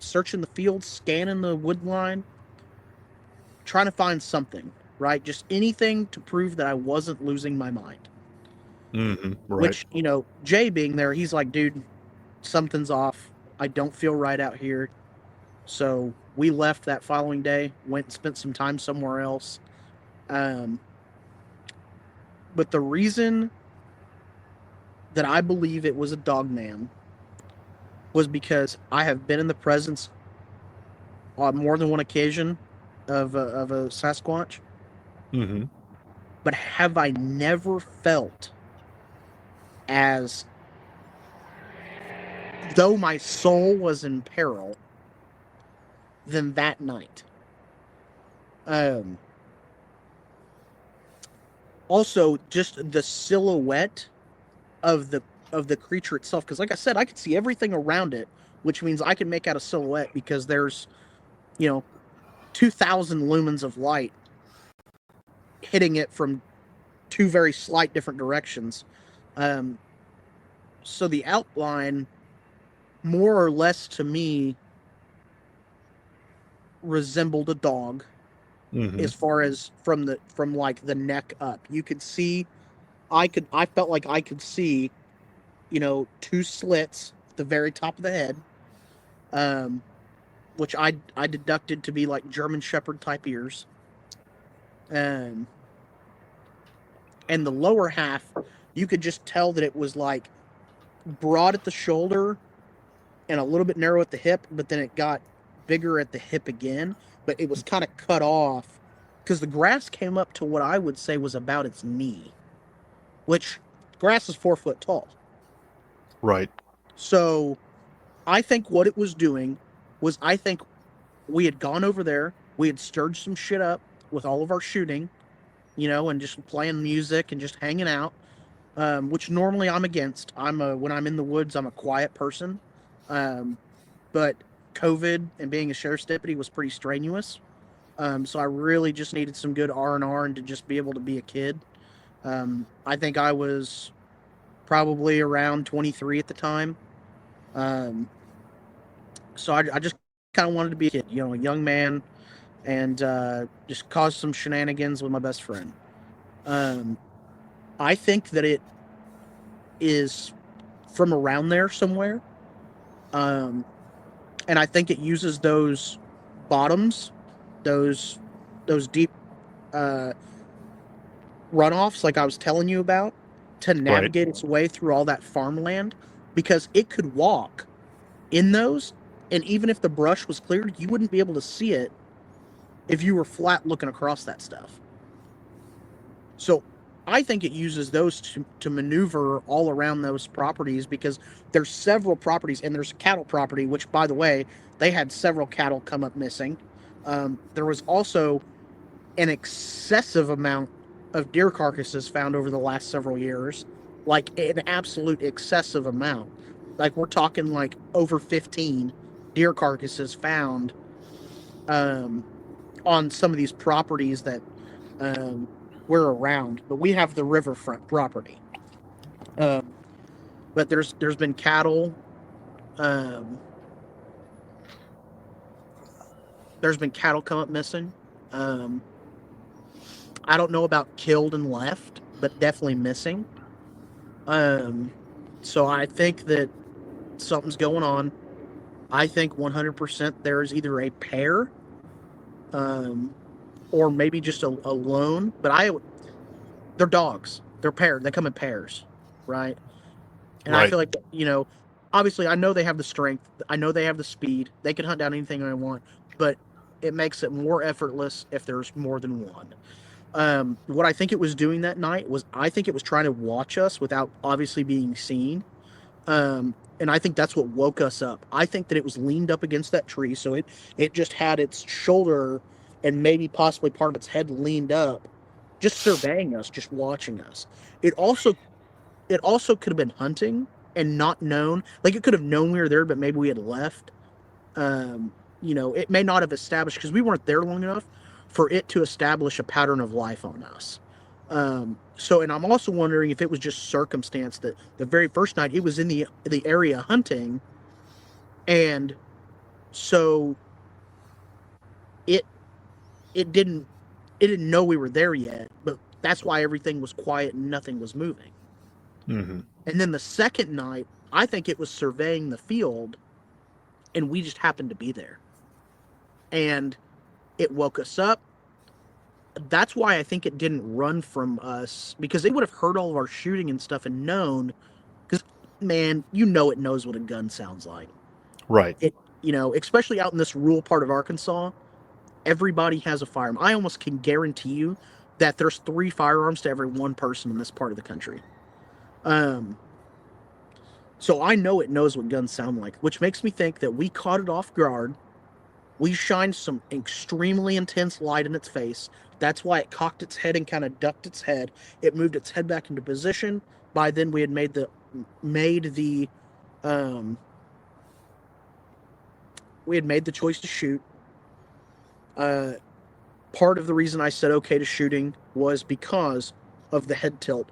Speaker 2: searching the fields, scanning the wood line, trying to find something, right? Just anything to prove that I wasn't losing my mind.
Speaker 1: Mm-hmm. Right.
Speaker 2: Which, Jay being there, he's like, dude, something's off. I don't feel right out here. So we left that following day, went and spent some time somewhere else. But the reason that I believe it was a Dogman was because I have been in the presence on more than one occasion of a Sasquatch.
Speaker 1: Mm-hmm.
Speaker 2: But have I never felt as though my soul was in peril than that night. Also, just the silhouette of the creature itself, because like I said, I could see everything around it, which means I can make out a silhouette because there's 2,000 lumens of light hitting it from two very slight different directions. So the outline, more or less to me, resembled a dog.
Speaker 1: Mm-hmm.
Speaker 2: As far as from like the neck up, you could see. I felt like I could see, two slits at the very top of the head, which I deducted to be like German Shepherd type ears. And the lower half, you could just tell that it was like broad at the shoulder and a little bit narrow at the hip, but then it got bigger at the hip again, but it was kind of cut off because the grass came up to what I would say was about its knee, which grass is 4 foot tall.
Speaker 1: Right.
Speaker 2: So I think what it was doing was, I think we had gone over there, we had stirred some shit up with all of our shooting, and just playing music and just hanging out, which normally I'm against. When I'm in the woods, I'm a quiet person. But COVID and being a sheriff's deputy was pretty strenuous. So I really just needed some good R&R and to just be able to be a kid. I think I was probably around 23 at the time. So I just kind of wanted to be a kid, a young man, and just cause some shenanigans with my best friend. I think that is from around there somewhere. And I think it uses those bottoms, those deep runoffs like I was telling you about, to navigate its way through all that farmland, because it could walk in those, and even if the brush was cleared, you wouldn't be able to see it if you were flat looking across that stuff. So I think it uses those to maneuver all around those properties, because there's several properties, and there's a cattle property, which, by the way, they had several cattle come up missing. There was also an excessive amount of deer carcasses found over the last several years, like an absolute excessive amount. Like, we're talking like over 15 deer carcasses found on some of these properties that we're around. But we have the riverfront property. But there's been cattle. There's been cattle come up missing. I don't know about killed and left, but definitely missing. So I think that something's going on. I think 100% there's either a pair, or maybe just a lone. But they're dogs. They're paired. They come in pairs, right? And I feel like, obviously, I know they have the strength. I know they have the speed. They can hunt down anything I want, but it makes it more effortless if there's more than one. What I think it was doing that night was, I think it was trying to watch us without obviously being seen. And I think that's what woke us up. I think that it was leaned up against that tree, so it just had its shoulder and maybe possibly part of its head leaned up, just surveying us, just watching us. It also could have been hunting and not known. Like, it could have known we were there, but maybe we had left. It may not have established, because we weren't there long enough for it to establish a pattern of life on us. And I'm also wondering if it was just circumstance that the very first night it was in the area hunting, and so it didn't know we were there yet, but that's why everything was quiet and nothing was moving.
Speaker 1: Mm-hmm.
Speaker 2: And then the second night, I think it was surveying the field, and we just happened to be there, and it woke us up. That's why I think it didn't run from us, because they would have heard all of our shooting and stuff and known. Because, man, it knows what a gun sounds like.
Speaker 1: Right.
Speaker 2: Especially out in this rural part of Arkansas, everybody has a firearm. I almost can guarantee you that there's 3 firearms to every one person in this part of the country. So I know it knows what guns sound like, which makes me think that we caught it off guard. We shined some extremely intense light in its face. That's why it cocked its head and kind of ducked its head. It moved its head back into position. By then, we had made the choice to shoot. Part of the reason I said okay to shooting was because of the head tilt.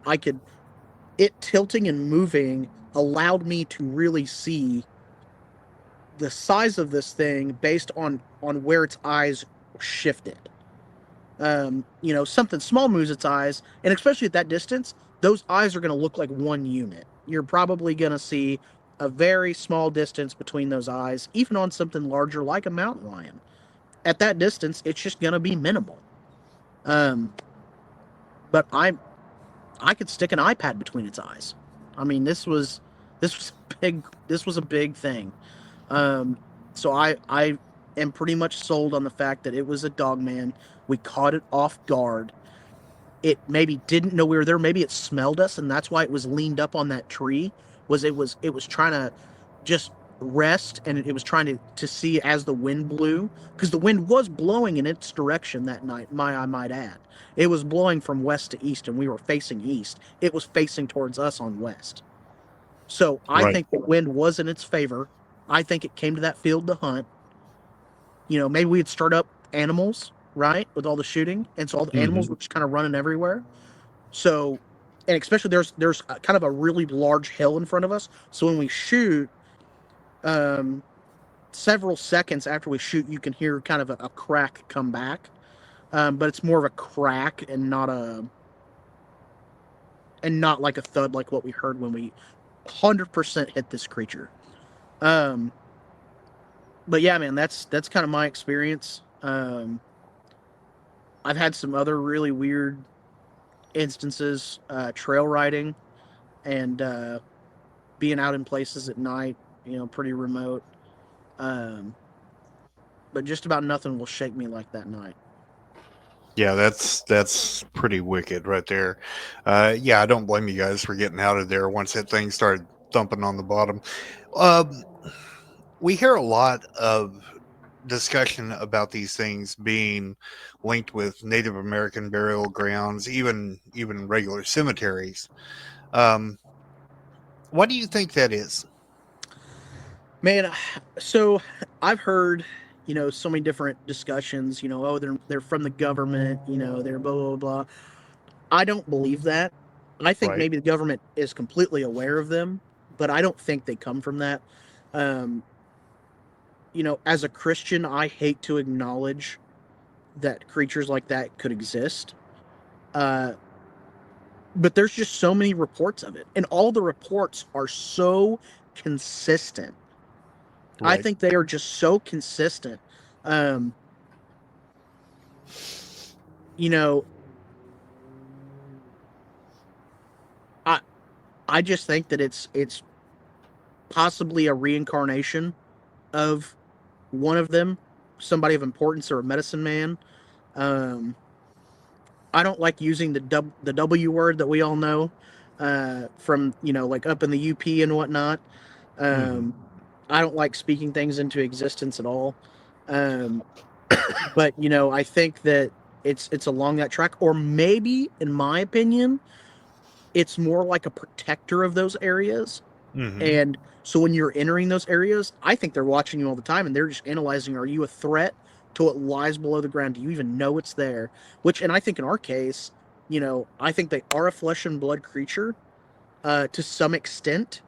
Speaker 2: It tilting and moving allowed me to really see the size of this thing based on where its eyes shifted. Something small moves its eyes, and especially at that distance, those eyes are going to look like one unit. You're probably going to see a very small distance between those eyes, even on something larger like a mountain lion. At that distance, it's just going to be minimal. But I could stick an iPad between its eyes. I mean, this was a big thing. So I am pretty much sold on the fact that it was a Dogman. We caught it off guard. It maybe didn't know we were there. Maybe it smelled us, and that's why it was leaned up on that tree. It was trying to just rest, and it was trying to see as the wind blew, because the wind was blowing in its direction that night. I might add, it was blowing from west to east, and we were facing east. It was facing towards us on west. So I think the wind was in its favor. I think it came to that field to hunt. Maybe we'd start up animals, right, with all the shooting, and so all the animals were just kind of running everywhere. So, and especially there's kind of a really large hill in front of us. So when we shoot, several seconds after we shoot, you can hear kind of a crack come back, but it's more of a crack and not and not like a thud like what we heard when we 100% hit this creature. But yeah, man, that's kind of my experience. I've had some other really weird instances, trail riding and being out in places at night, pretty remote. Um, but just about nothing will shake me like that night.
Speaker 1: Yeah, that's pretty wicked right there. Yeah, I don't blame you guys for getting out of there once that thing started thumping on the bottom. Um, we hear a lot of discussion about these things being linked with Native American burial grounds, even regular cemeteries. Um, what do you think that is?
Speaker 2: Man, so I've heard, so many different discussions, oh, they're from the government, they're blah blah blah. I don't believe that. I think
Speaker 1: Right.
Speaker 2: maybe the government is completely aware of them, but I don't think they come from that. Um, as a Christian, I hate to acknowledge that creatures like that could exist. Uh, but there's just so many reports of it, and all the reports are so consistent. I
Speaker 1: Right.
Speaker 2: think they are just so consistent. Um, you know, I I just think that it's possibly a reincarnation of one of them, somebody of importance or a medicine man. Um, I don't like using the W word that we all know from like up in the UP and whatnot.
Speaker 1: Hmm.
Speaker 2: Um, I don't like speaking things into existence at all. Um, but I think that it's along that track, or maybe, in my opinion, it's more like a protector of those areas.
Speaker 1: Hmm.
Speaker 2: And so when you're entering those areas, I think they're watching you all the time and they're just analyzing, are you a threat to what lies below the ground? Do you even know it's there? Which, and I think in our case, I think they are a flesh and blood creature to some extent.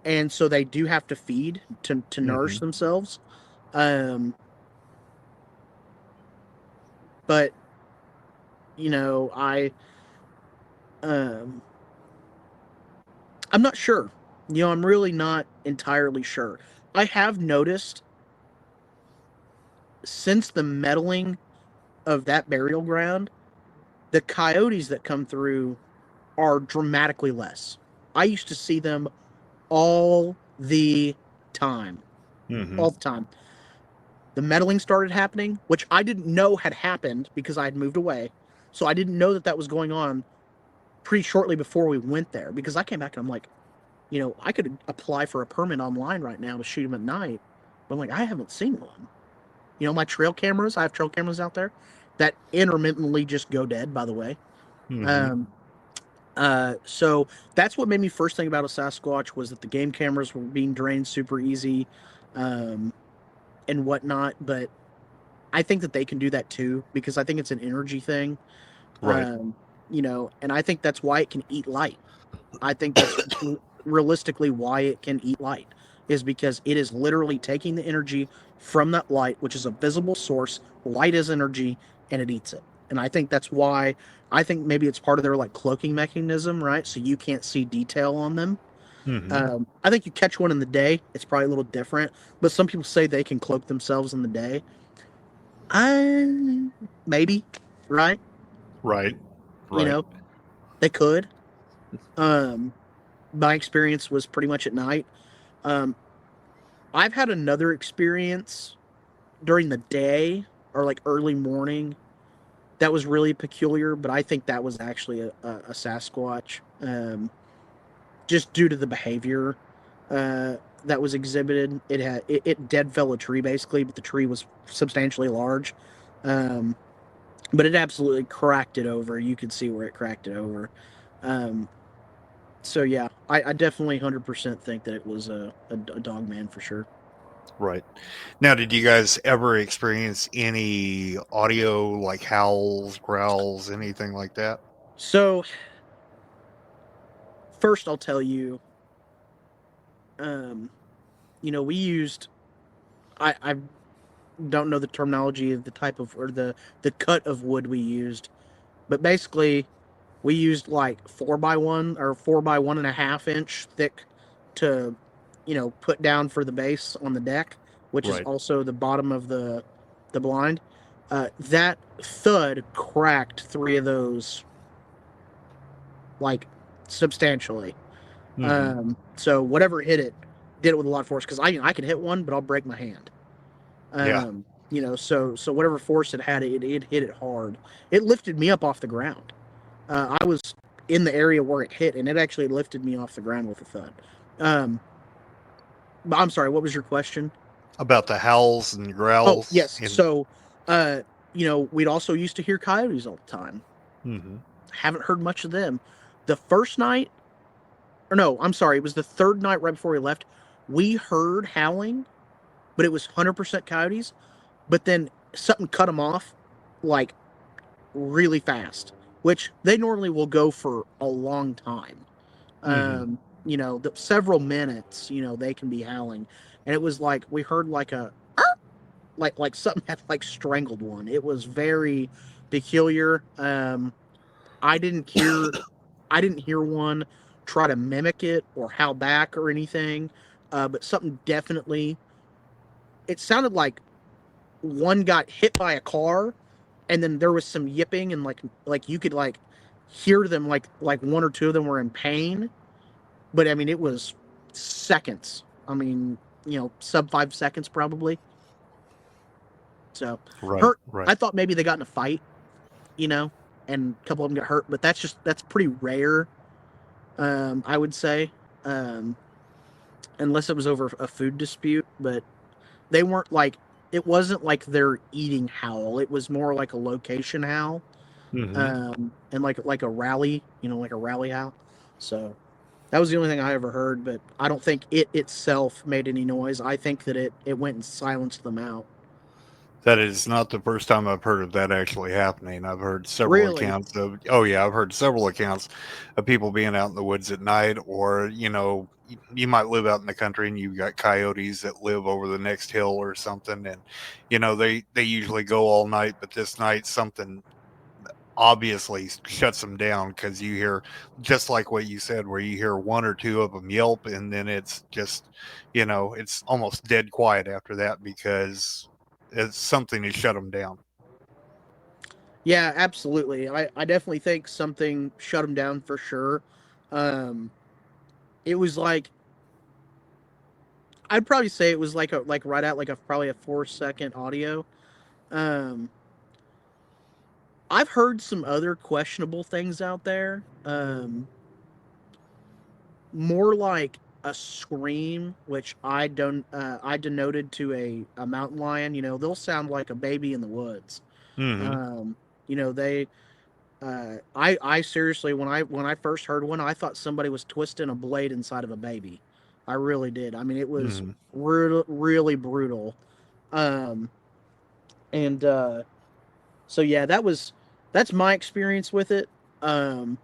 Speaker 2: And so they do have to feed to
Speaker 1: Hmm.
Speaker 2: nourish themselves. Um, but, um, I'm not sure. I'm really not entirely sure. I have noticed since the meddling of that burial ground, the coyotes that come through are dramatically less. I used to see them all the time.
Speaker 1: Hmm.
Speaker 2: All the time. The meddling started happening, which I didn't know had happened because I had moved away. So I didn't know that that was going on pretty shortly before we went there because I came back and I'm like, I could apply for a permit online right now to shoot them at night. But I'm like, I haven't seen one. My trail cameras, I have trail cameras out there that intermittently just go dead, by the way.
Speaker 1: Hmm.
Speaker 2: Um, so that's what made me first think about a Sasquatch was that the game cameras were being drained super easy, um, and whatnot. But I think that they can do that too because I think it's an energy thing.
Speaker 1: Right.
Speaker 2: And I think that's why it can eat light. I think that's realistically why it can eat light is because it is literally taking the energy from that light, which is a visible source. Light is energy, and it eats it. And I think that's why I think maybe it's part of their like cloaking mechanism, right? So you can't see detail on them.
Speaker 1: Hmm.
Speaker 2: I think you catch one in the day, it's probably a little different. But some people say they can cloak themselves in the day. I maybe, right?
Speaker 1: Right.
Speaker 2: You
Speaker 1: Right.
Speaker 2: know, they could. Um, my experience was pretty much at night. Um, I've had another experience during the day or like early morning that was really peculiar, but I think that was actually a Sasquatch, just due to the behavior that was exhibited. It dead fell a tree basically, but the tree was substantially large, um, but it absolutely cracked it over. You could see where it cracked it over. Um, so yeah, I definitely 100% think that it was a dog man for sure.
Speaker 1: Right. Now, did you guys ever experience any audio like howls, growls, anything like that?
Speaker 2: So first, I'll tell you, um, we used. I don't know the terminology of the type of or the cut of wood we used, but basically We used like 4x1 or 4x1.5 inch thick to, put down for the base on the deck, which is
Speaker 1: Right.
Speaker 2: also the bottom of the blind. That thud cracked 3 of those like substantially.
Speaker 1: Hmm.
Speaker 2: So whatever hit it did it with a lot of force because I can hit one, but I'll break my hand.
Speaker 1: Yeah.
Speaker 2: So whatever force it had, it hit it hard. It lifted me up off the ground. I was in the area where it hit, and it actually lifted me off the ground with a thud. Um, but I'm sorry, what was your question?
Speaker 1: About the howls and
Speaker 2: Oh,
Speaker 1: growls
Speaker 2: yes.
Speaker 1: and.
Speaker 2: So, we'd also used to hear coyotes all the time.
Speaker 1: Hmm.
Speaker 2: Haven't heard much of them. The first night, or no, I'm sorry, it was the third night right before we left. We heard howling, but it was 100% coyotes. But then something cut them off, like really fast, which they normally will go for a long time.
Speaker 1: Hmm.
Speaker 2: Several minutes, they can be howling. And it was like we heard like a like something had like strangled one. It was very peculiar. I didn't hear I didn't hear one try to mimic it or howl back or anything. But something definitely, it sounded like one got hit by a car, and then there was some yipping, and like you could like hear them, like one or two of them were in pain. But I mean, it was seconds. I mean, sub 5 seconds probably. So
Speaker 1: Right.
Speaker 2: hurt.
Speaker 1: Right.
Speaker 2: I thought maybe they got in a fight, and a couple of them got hurt, but that's pretty rare. I would say, um, unless it was over a food dispute, but they weren't like, it wasn't like their eating howl. It was more like a location howl,
Speaker 1: Hmm.
Speaker 2: and like a rally, like a rally howl. So that was the only thing I ever heard, but I don't think it itself made any noise. I think that it went and silenced them out.
Speaker 1: That is not the first time I've heard of that actually happening. I've heard several
Speaker 2: Really?
Speaker 1: accounts of, oh yeah, I've heard several accounts of people being out in the woods at night, or, you might live out in the country and you've got coyotes that live over the next hill or something. And, they usually go all night, but this night something obviously shuts them down because you hear, just like what you said, where you hear one or two of them yelp, and then it's just, it's almost dead quiet after that because it's something to shut them down.
Speaker 2: Yeah, absolutely. I definitely think something shut them down for sure. Um, it was like, I'd probably say it was like right at like a probably a 4 second audio. Um, I've heard some other questionable things out there. More like a scream, which I denoted to a mountain lion. They'll sound like a baby in the woods.
Speaker 1: Hmm.
Speaker 2: Um, they I seriously, when I first heard one, I thought somebody was twisting a blade inside of a baby. I really did. I mean, it was
Speaker 1: Hmm.
Speaker 2: really brutal. Um, and So yeah, that's my experience with it. Um,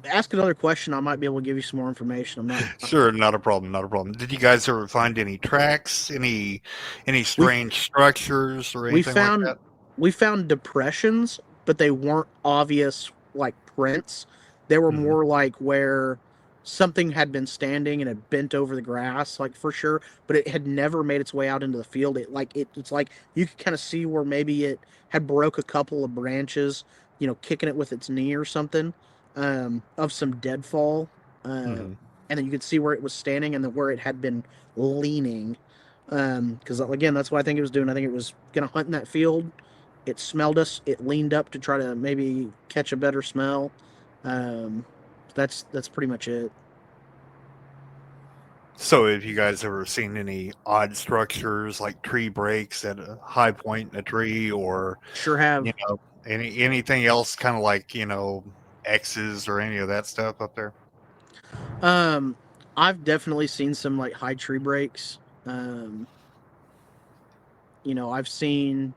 Speaker 2: Ask another question. I might be able to give you some more information. I'm not.
Speaker 1: Sure, not a problem, not a problem. Did you guys ever find any tracks, any
Speaker 2: We
Speaker 1: strange structures or
Speaker 2: we
Speaker 1: anything like
Speaker 2: found
Speaker 1: that?
Speaker 2: we found depressions, but they weren't obvious like prints. They were
Speaker 1: Hmm.
Speaker 2: more like where something had been standing and had bent over the grass, like for sure, but it had never made its way out into the field. It's like you could kind of see where maybe it had broke a couple of branches, kicking it with its knee or something, of some deadfall.
Speaker 1: Hmm.
Speaker 2: And then you could see where it was standing and where it had been leaning. Because again, that's what I think it was doing. I think it was going to hunt in that field. It smelled us. It leaned up to try to maybe catch a better smell. Um, that's pretty much it.
Speaker 1: So, have you guys ever seen any odd structures like tree breaks at a high point in a tree, or
Speaker 2: Sure have.
Speaker 1: anything else, kind of like X's or any of that stuff up there?
Speaker 2: Um, I've definitely seen some like high tree breaks. Um, I've seen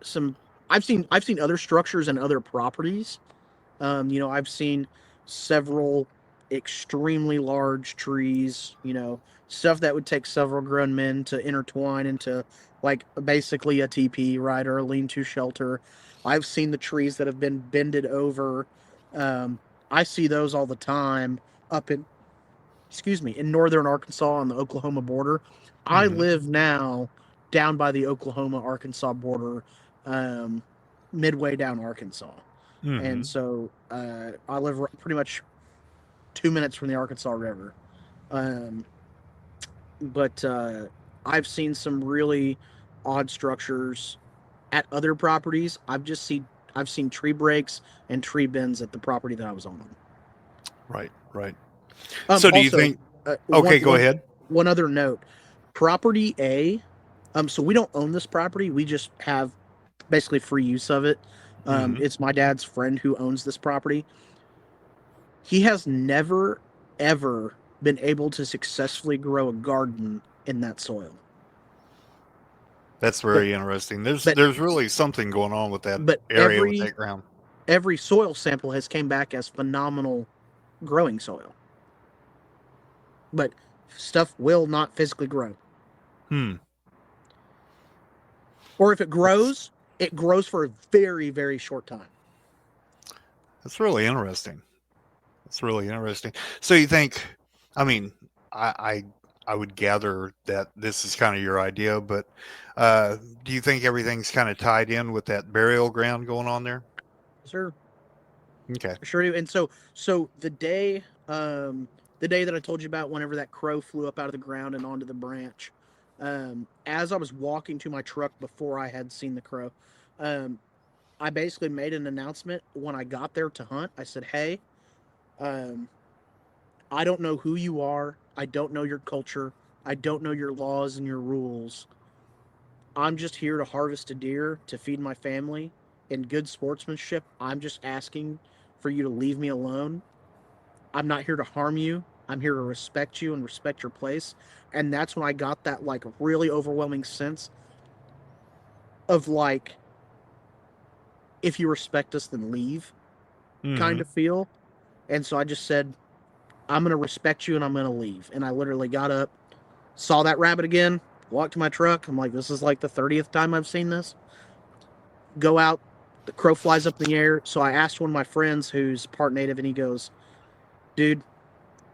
Speaker 2: some. I've seen other structures and other properties. I've seen several extremely large trees, stuff that would take several grown men to intertwine into like basically a teepee, right, or a lean-to shelter. I've seen the trees that have been bended over. I see those all the time up in, in northern Arkansas on the Oklahoma border. I
Speaker 1: Mm-hmm.
Speaker 2: live now down by the Oklahoma-Arkansas border, um, midway down Arkansas.
Speaker 1: Mm-hmm.
Speaker 2: And so I live pretty much 2 minutes from the Arkansas River. Um, but I've seen some really odd structures at other properties. I've seen tree breaks and tree bends at the property that I was on.
Speaker 1: Right. Right. So do you
Speaker 2: Also,
Speaker 1: think?
Speaker 2: uh, one
Speaker 1: Okay, go
Speaker 2: one
Speaker 1: ahead.
Speaker 2: one other note: property A. So we don't own this property. We just have basically free use of it.
Speaker 1: Mm-hmm.
Speaker 2: It's my dad's friend who owns this property. He has never, ever been able to successfully grow a garden in that soil.
Speaker 1: That's
Speaker 2: But
Speaker 1: very interesting. There's
Speaker 2: but
Speaker 1: there's really something going on with that
Speaker 2: but
Speaker 1: area with that ground.
Speaker 2: every soil sample has came back as phenomenal growing soil. But stuff will not physically grow.
Speaker 1: Hmm.
Speaker 2: Or if
Speaker 1: That's
Speaker 2: it grows for a very, very short time.
Speaker 1: that's really interesting. That's really interesting. So you think? I mean, I I would gather that this is kind of your idea, but do you think everything's kind of tied in with that burial ground going on there?
Speaker 2: Sure.
Speaker 1: Okay.
Speaker 2: Sure do. And so the day that I told you about whenever that crow flew up out of the ground and onto the branch, as I was walking to my truck before I had seen the crow, um, I basically made an announcement when I got there to hunt. I said, "Hey, um, I don't know who you are. I don't know your culture. I don't know your laws and your rules. I'm just here to harvest a deer to feed my family. In good sportsmanship, I'm just asking for you to leave me alone. I'm not here to harm you. I'm here to respect you and respect your place." And that's when I got that like really overwhelming sense of like, if you respect us, then leave kind
Speaker 1: Mm-hmm.
Speaker 2: of feel. And so I just said, I'm going to respect you and I'm going to leave. And I literally got up, saw that rabbit again, walked to my truck. I'm like, this is like the 30th time I've seen this. Go out, the crow flies up in the air. So I asked one of my friends who's part native, and he goes, dude,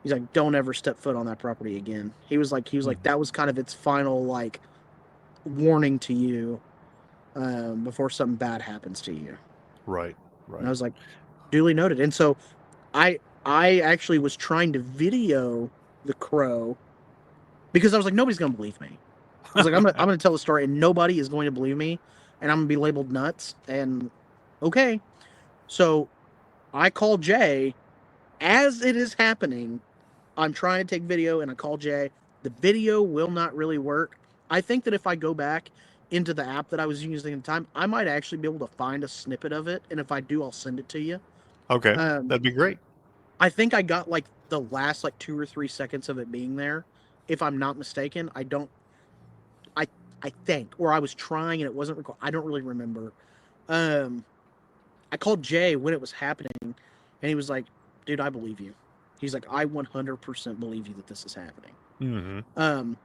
Speaker 2: he's like, don't ever step foot on that property again. He was like,
Speaker 1: Mm-hmm.
Speaker 2: that was kind of its final like warning to you, before something bad happens to you.
Speaker 1: Right.
Speaker 2: And I
Speaker 1: Right.
Speaker 2: was like, duly noted. And so I actually was trying to video the crow because I was like, nobody's gonna believe me. I was like, I'm gonna tell the story and nobody is going to believe me, and I'm gonna be labeled nuts. And okay, so I call Jay as it is happening. I'm trying to take video, and I call Jay. The video will not really work. I think that if I go back into the app that I was using at the time, I might actually be able to find a snippet of it, and if I do, I'll send it to you.
Speaker 1: Okay.
Speaker 2: Um,
Speaker 1: That'd be great.
Speaker 2: I think I got like the last like 2 or 3 seconds of it being there, if I'm not mistaken. I don't. I I think, or I was trying and it wasn't recorded. I don't really remember. Um, I called Jay when it was happening, and he was like, "Dude, I believe you." He's like, "I 100% believe you that this is happening."
Speaker 1: Mm-hmm.
Speaker 2: Um,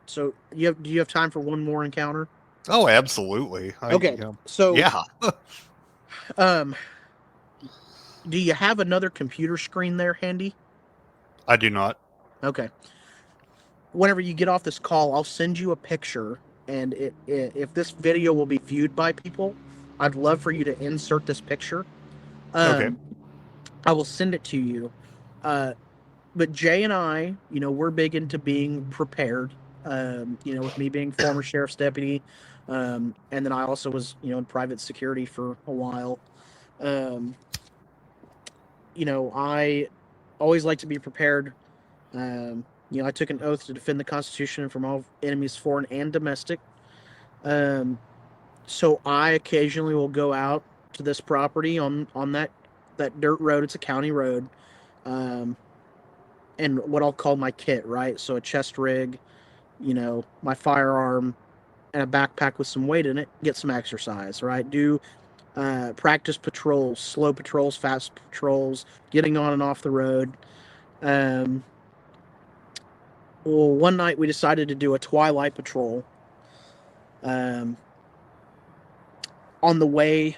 Speaker 2: so do you have time for one more encounter?
Speaker 1: Oh, absolutely.
Speaker 2: Okay, so
Speaker 1: Yeah.
Speaker 2: um, do you have another computer screen there handy?
Speaker 1: I do not.
Speaker 2: Okay. Whenever you get off this call, I'll send you a picture, and if this video will be viewed by people, I'd love for you to insert this picture.
Speaker 1: Okay.
Speaker 2: Um, I will send it to you. Uh, but Jay and I, we're big into being prepared. With me being former sheriff's deputy, and then I also was, in private security for a while. Um, I always like to be prepared. I took an oath to defend the Constitution from all enemies, foreign and domestic. Um, so I occasionally will go out to this property on that dirt road. It's a county road, um, and what I'll call my kit, right? So a chest rig, my firearm, and a backpack with some weight in it. Get some exercise, right? Do practice patrols, slow patrols, fast patrols, getting on and off the road. Um, well, one night we decided to do a twilight patrol. Um, On the way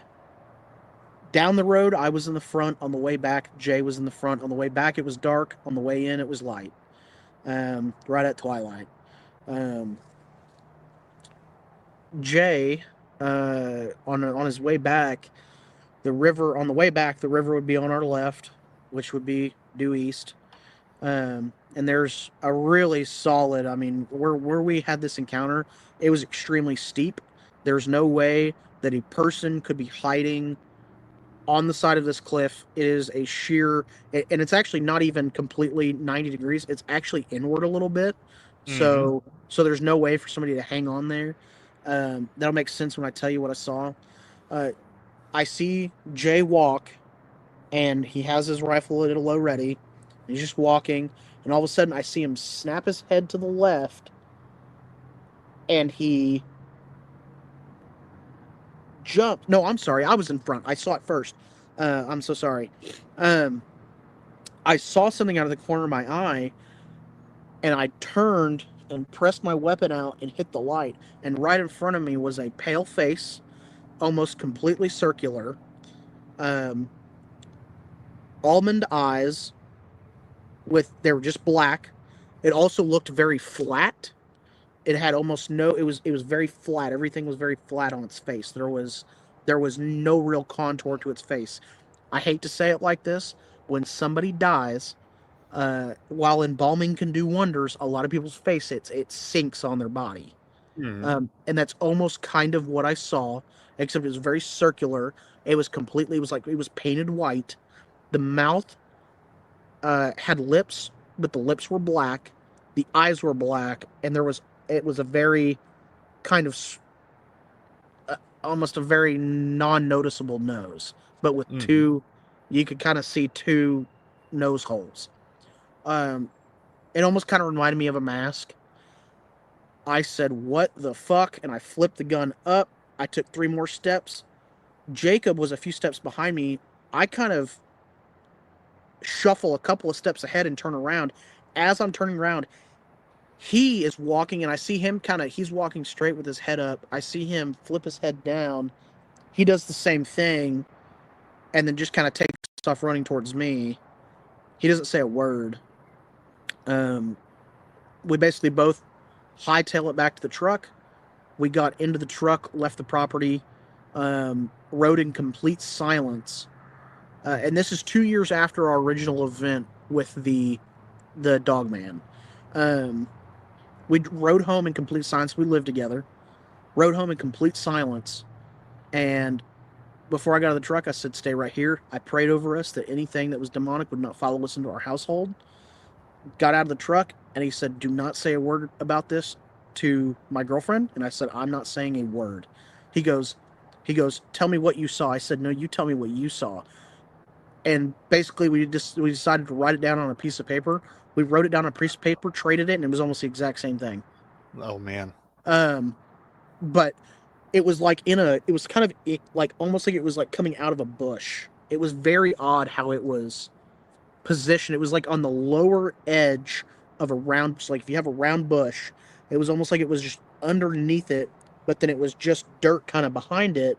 Speaker 2: down the road, I was in the front. On the way back, Jay was in the front. On the way back, it was dark. On the way in, it was light. Right at twilight. Um, Jay, on his way back, the river on the way back, the river would be on our left, which would be due east. And there's a really solid. I mean, where we had this encounter, it was extremely steep. There's no way that a person could be hiding on the side of this cliff. It is a sheer, and it's actually not even completely 90 degrees. It's actually inward a little bit. So there's no way for somebody to hang on there. That'll make sense when I tell you what I saw. I see Jay walk, and he has his rifle at a low ready. He's just walking, and all of a sudden I see him snap his head to the left, and he jumped. No, I'm sorry. I was in front. I saw it first. I'm so sorry. I saw something out of the corner of my eye, and I turned and pressed my weapon out and hit the light. And right in front of me was a pale face, almost completely circular, almond eyes. They were just black. It also looked very flat. It had almost no. It was very flat. Everything was very flat on its face. There was no real contour to its face. I hate to say it like this. When somebody dies, while embalming can do wonders, a lot of people's face it sinks on their body, and that's almost kind of what I saw. Except it was very circular. It was completely. It was like it was painted white. The mouth had lips, but the lips were black. The eyes were black, and it was a very kind of almost a very non-noticeable nose, but with two, you could kind of see two nose holes. It almost kind of reminded me of a mask. I said, "What the fuck?" And I flipped the gun up. I took 3 more steps. Jacob was a few steps behind me. I kind of shuffle a couple of steps ahead and turn around. As I'm turning around, he is walking, and I see him he's walking straight with his head up. I see him flip his head down. He does the same thing, and then just kind of takes off running towards me. He doesn't say a word. We basically both hightail it back to the truck. We got into the truck, left the property, rode in complete silence. And this is 2 years after our original event with the Dogman. We rode home in complete silence. We lived together. Rode home in complete silence. And before I got out of the truck, I said, "Stay right here." I prayed over us that anything that was demonic would not follow us into our household. Got out of the truck, and he said, "Do not say a word about this to my girlfriend." And I said, "I'm not saying a word." He goes, "Tell me what you saw." I said, "No, you tell me what you saw." And basically, we decided to write it down on a piece of paper. We wrote it down on a piece of paper, traded it, and it was almost the exact same thing.
Speaker 1: Oh man.
Speaker 2: But it was like it was kind of like almost like it was like coming out of a bush. It was very odd how it was positioned. It was like on the lower edge of a round, like if you have a round bush, it was almost like it was just underneath it, but then it was just dirt kind of behind it,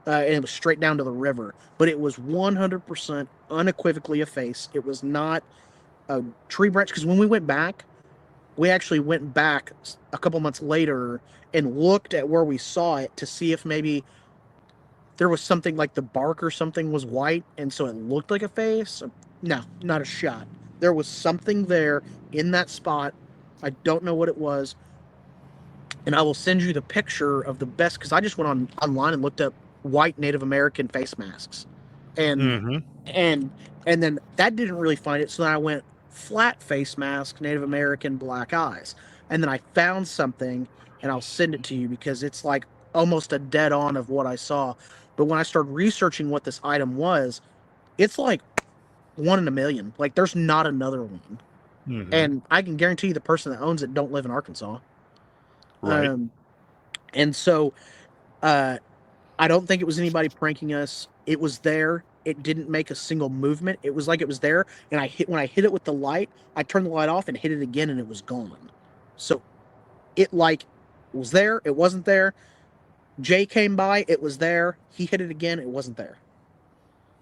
Speaker 2: and it was straight down to the river. But it was 100% unequivocally a face. It was not a tree branch, because when we went back, we actually went back a couple months later and looked at where we saw it to see if maybe there was something like the bark or something was white, and so it looked like a face. No, not a shot. There was something there in that spot. I don't know what it was. And I will send you the picture of the best, because I just went online and looked up white Native American face masks. And and then that didn't really find it. So then I went flat face mask, Native American, black eyes. And then I found something, and I'll send it to you because it's like almost a dead on of what I saw. But when I started researching what this item was, it's like 1 in a million. Like there's not another one. And I can guarantee you the person that owns it don't live in Arkansas.
Speaker 1: Right.
Speaker 2: And so I don't think it was anybody pranking us. It was there. It didn't make a single movement. It was like it was there. And when I hit it with the light, I turned the light off and hit it again, and it was gone. So it like was there. It wasn't there. Jay came by, it was there. He hit it again, it wasn't there.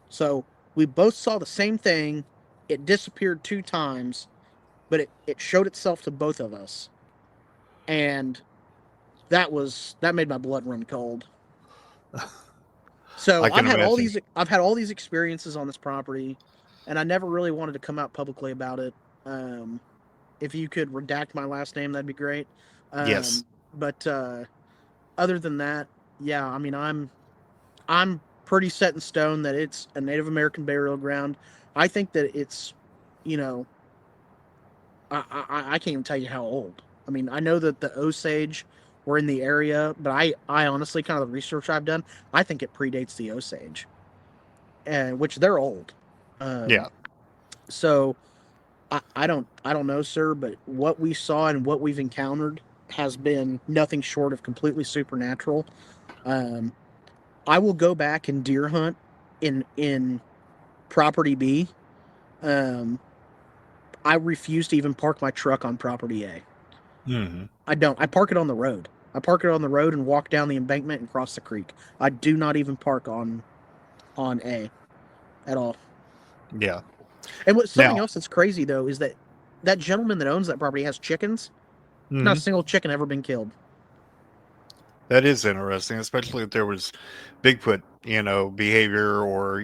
Speaker 2: So we both saw the same thing. It disappeared 2 times, but it showed itself to both of us. And that made my blood run cold. So
Speaker 1: I can imagine.
Speaker 2: I've had all these experiences on this property, and I never really wanted to come out publicly about it. If you could redact my last name, that'd be great.
Speaker 1: Yes.
Speaker 2: But other than that, yeah, I mean, I'm pretty set in stone that it's a Native American burial ground. I think that it's, you know, I can't even tell you how old. I mean, I know that the Osage were in the area, but I honestly, kind of the research I've done, I think it predates the Osage, and which they're old.
Speaker 1: Yeah.
Speaker 2: So I don't know, sir, but what we saw and what we've encountered has been nothing short of completely supernatural. Um, I will go back and deer hunt in property B. I refuse to even park my truck on property A.
Speaker 1: Mm-hmm.
Speaker 2: I don't. I park it on the road. I park it on the road and walk down the embankment and cross the creek. I do not even park on A at all.
Speaker 1: Yeah.
Speaker 2: And what something
Speaker 1: Now,
Speaker 2: else that's crazy though is that that gentleman that owns that property has chickens. Not a single chicken ever been killed.
Speaker 1: that is interesting, especially if there was Bigfoot, behavior or,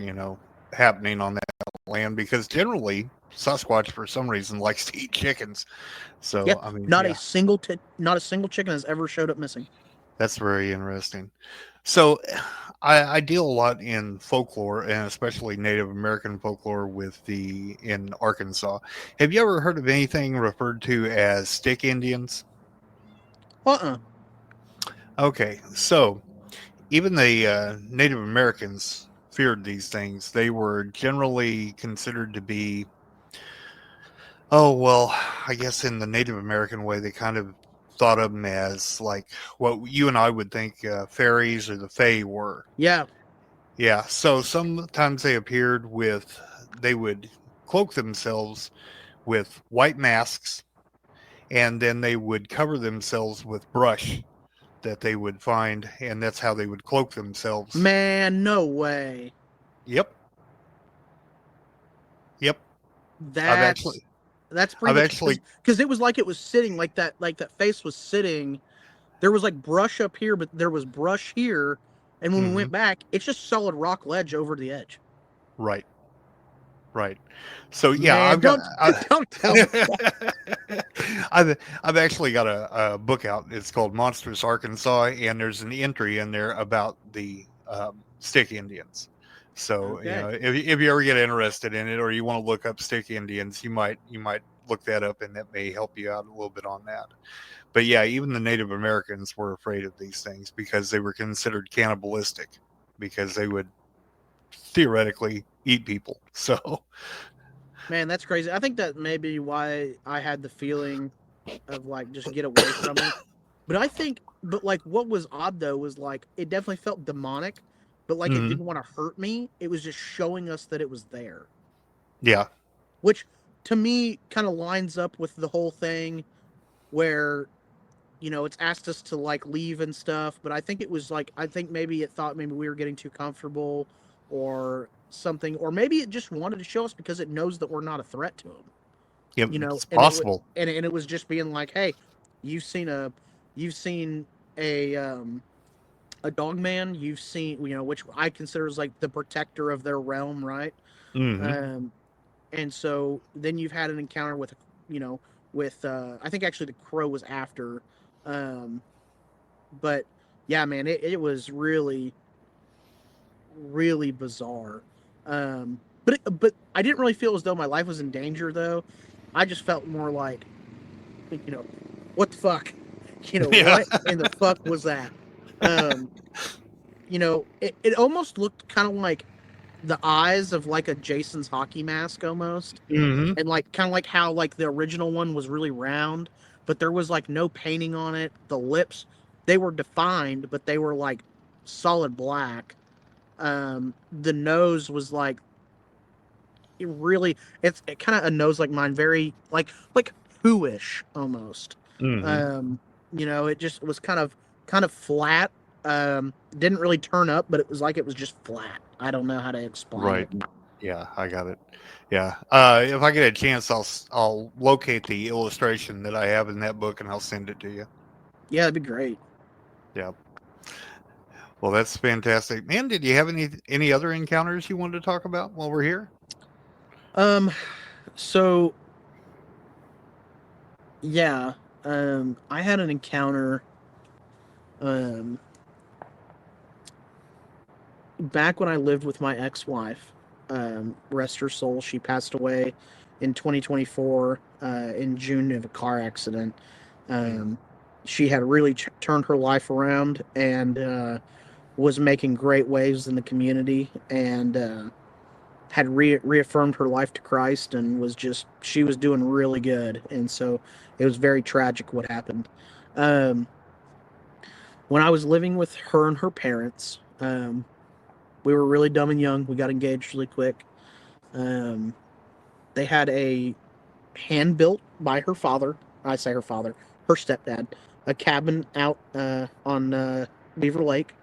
Speaker 1: happening on that land, because generally Sasquatch, for some reason, likes to eat chickens.
Speaker 2: Yeah,
Speaker 1: So, I mean,
Speaker 2: not a
Speaker 1: yeah,
Speaker 2: single chicken has ever showed up missing.
Speaker 1: that's very interesting. So, I deal a lot in folklore, and especially Native American folklore in Arkansas. Have you ever heard of anything referred to as stick Indians?
Speaker 2: Uh-uh.
Speaker 1: Okay, so even the Native Americans feared these things. They were generally considered to be, oh, well, I guess in the Native American way, they kind of thought of them as like what you and I would think fairies or the Fae were.
Speaker 2: Yeah.
Speaker 1: Yeah, so sometimes they would cloak themselves with white masks, and then they would cover themselves with brush that they would find, and that's how they would cloak themselves.
Speaker 2: Man, no way.
Speaker 1: Yep. Yep. I've
Speaker 2: That's
Speaker 1: actually,
Speaker 2: that's pretty
Speaker 1: I've
Speaker 2: much
Speaker 1: actually,
Speaker 2: because it was like it was sitting like that face was sitting. There was like brush up here, but there was brush here, and when we
Speaker 1: mhm,
Speaker 2: went back, it's just solid rock ledge over the edge.
Speaker 1: right, right. So yeah,
Speaker 2: Man, don't tell me that.
Speaker 1: I've actually got a book out. It's called Monstrous, Arkansas, and there's an entry in there about the stick Indians. So
Speaker 2: Okay.
Speaker 1: if you ever get interested in it, or you want to look up stick Indians, you might look that up, and that may help you out a little bit on that. But yeah, even the Native Americans were afraid of these things because they were considered cannibalistic, because they would theoretically eat people. So
Speaker 2: Man, that's crazy. I think that may be why I had the feeling of like just get away from it. But like what was odd though was like it definitely felt demonic, but like it
Speaker 1: mhm,
Speaker 2: didn't want to hurt me. It was just showing us that it was there,
Speaker 1: yeah,
Speaker 2: which to me kind of lines up with the whole thing where it's asked us to like leave and stuff, but I think it was like I think maybe it thought maybe we were getting too comfortable or something, or maybe it just wanted to show us because it knows that we're not a threat to them.
Speaker 1: yeah,
Speaker 2: you know
Speaker 1: it's
Speaker 2: and it
Speaker 1: possible.
Speaker 2: and it was just being like, hey, you've seen a dogman, you've seen, which I consider as like the protector of their realm, right?
Speaker 1: Hmm.
Speaker 2: um and so then you've had an encounter with you know with I think actually the crow was after. um but yeah, man, it was really really bizarre. But I didn't really feel as though my life was in danger though. I just felt more like, you know, what the fuck?
Speaker 1: Yeah.
Speaker 2: What in the fuck was that? Um, it almost looked kind of like the eyes of like a Jason's hockey mask almost.
Speaker 1: Hmm.
Speaker 2: And like kind of like how like the original one was really round, but there was like no painting on it. The lips, they were defined, but they were like solid black. The nose was like it kind of a nose like mine, very like who-ish almost.
Speaker 1: Hmm.
Speaker 2: It just was kind of flat, Didn't really turn up, but it was like it was just flat. I don't know how to explain
Speaker 1: Right.
Speaker 2: it.
Speaker 1: Yeah, I got it. Yeah. If I get a chance, I'll locate the illustration that I have in that book and I'll send it to you.
Speaker 2: Yeah, that'd be great.
Speaker 1: Yeah. Well, that's fantastic, man. Did you have any other encounters you wanted to talk about while we're here?
Speaker 2: So yeah, I had an encounter, um, back when I lived with my ex-wife. Rest her soul. She passed away in 2024, in June of a car accident.
Speaker 1: Mm.
Speaker 2: Um, she had really turned her life around and was making great waves in the community, and had reaffirmed her life to Christ, and she was doing really good. And so it was very tragic what happened. Um, when I was living with her and her parents, we were really dumb and young. We got engaged really quick. Um, they had a hand built by her father. I say her father, her stepdad, a cabin out on Beaver Lake,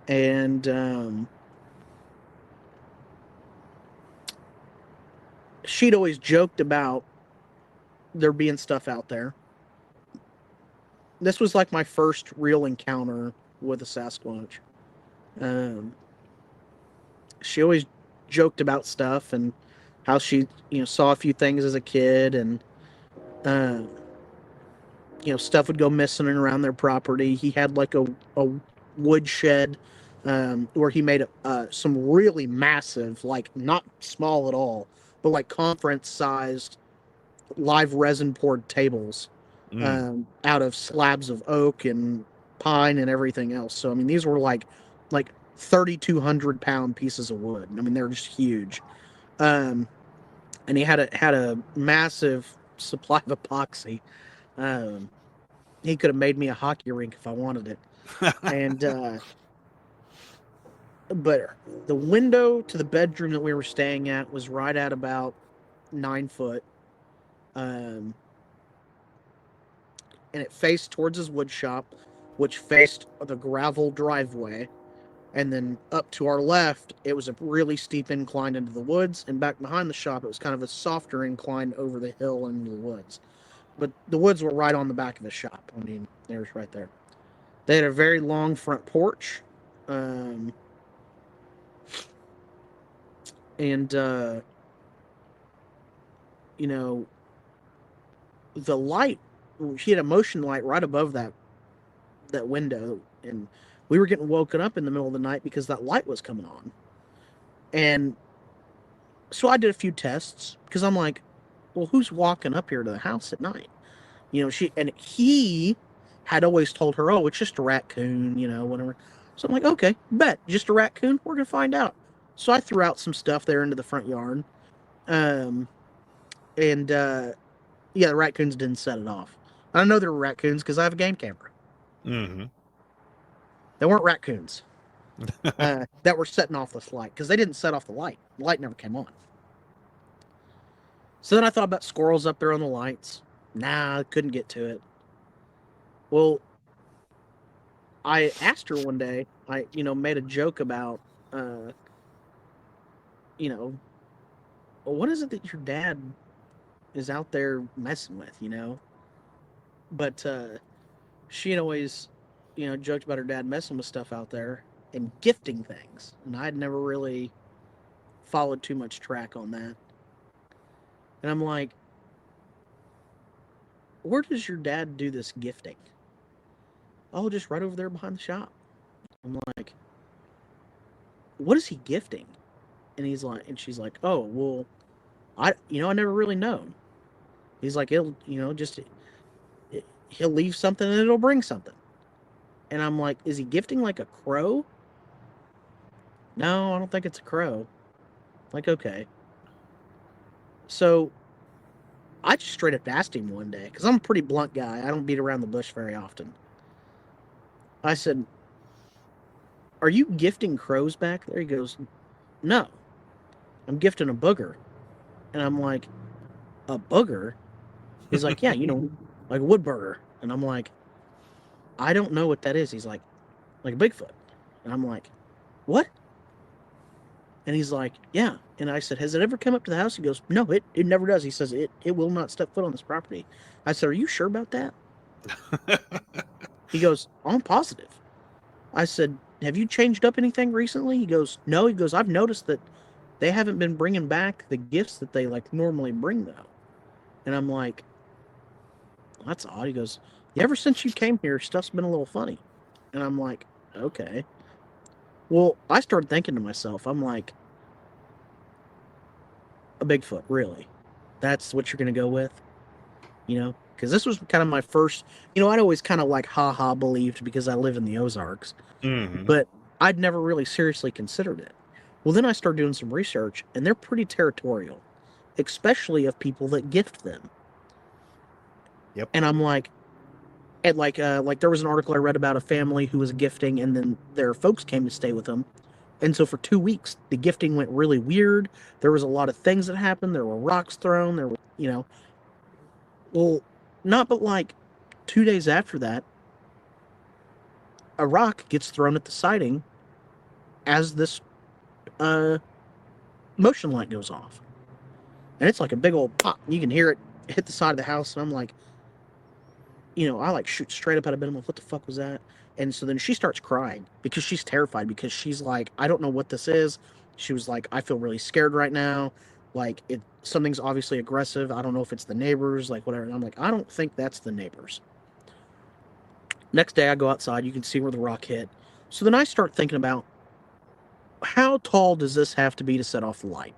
Speaker 2: and she'd always joked about there being stuff out there. This was like my first real encounter with a Sasquatch. Um, she always joked about stuff and how she, saw a few things as a kid, and uh, stuff would go missing around their property. He had like a wood shed, where he made some really massive, like not small at all, but like conference sized live resin poured tables,
Speaker 1: Mm.
Speaker 2: out of slabs of oak and pine and everything else. So I mean, these were like 3,200 pound pieces of wood. I mean, they're just huge. Um, and he had a massive supply of epoxy. Um, he could have made me a hockey rink if I wanted it. And but the window to the bedroom that we were staying at was right at about 9 foot. Um, and it faced towards his wood shop, which faced the gravel driveway. And then up to our left, it was a really steep incline into the woods. And back behind the shop, it was kind of a softer incline over the hill into the woods. But the woods were right on the back of the shop. I mean, it was right there. They had a very long front porch. Um, and, you know, the light, she had a motion light right above that window. And we were getting woken up in the middle of the night because that light was coming on. And so I did a few tests because I'm like, well, who's walking up here to the house at night? He had always told her, oh, it's just a raccoon, whatever. So I'm like, okay, bet, just a raccoon. We're gonna find out. So I threw out some stuff there into the front yard, um, and yeah, the raccoons didn't set it off. I know they were raccoons because I have a game camera.
Speaker 1: Mm-hmm.
Speaker 2: They weren't raccoons that were setting off this light because they didn't set off the light. The light never came on. So then I thought about squirrels up there on the lights. Nah, I couldn't get to it. Well, I asked her one day, I, made a joke about, uh, you know, well, what is it that your dad is out there messing with, But she had always, joked about her dad messing with stuff out there and gifting things. And I'd never really followed too much track on that. And I'm like, where does your dad do this gifting? Oh, just right over there behind the shop. I'm like, what is he gifting? And she's like, oh, well, I never really known. He's like, he'll leave something and it'll bring something. And I'm like, is he gifting like a crow? No, I don't think it's a crow. Like, okay. So I just straight up asked him one day, because I'm a pretty blunt guy. I don't beat around the bush very often. I said, are you gifting crows back there? He goes, no, I'm gifting a booger. And I'm like, a booger? He's like, yeah, like a wood burger. And I'm like, I don't know what that is. He's like, like a Bigfoot. And I'm like, what? And he's like, yeah. And I said, has it ever come up to the house? He goes, no, it never does. He says, it will not step foot on this property. I said, are you sure about that? He goes, oh, I'm positive. I said, have you changed up anything recently? He goes, no. He goes, I've noticed that they haven't been bringing back the gifts that they like normally bring though. And I'm like, well, that's odd. He goes, yeah, ever since you came here, stuff's been a little funny. And I'm like, okay. Well, I started thinking to myself, I'm like, a Bigfoot, really? That's what you're going to go with? You know? Because this was kind of my first, I'd always kind of like ha believed because I live in the Ozarks,
Speaker 1: Mm-hmm.
Speaker 2: but I'd never really seriously considered it. Well, then I started doing some research, and they're pretty territorial, especially of people that gift them.
Speaker 1: Yep.
Speaker 2: And I'm like, like there was an article I read about a family who was gifting, and then their folks came to stay with them. And so for 2 weeks, the gifting went really weird. There was a lot of things that happened. There were rocks thrown. There were, well, not but like 2 days after that, a rock gets thrown at the siding as this uh, motion light goes off. And it's like a big old pop. You can hear it hit the side of the house. And I'm like, I like shoot straight up out of bed. I'm like, what the fuck was that? And so then she starts crying because she's terrified, because she's like, I don't know what this is. She was like, I feel really scared right now. Like, something's obviously aggressive. I don't know if it's the neighbors, like whatever. And I'm like, I don't think that's the neighbors. Next day I go outside, you can see where the rock hit. So then I start thinking about, how tall does this have to be to set off the light?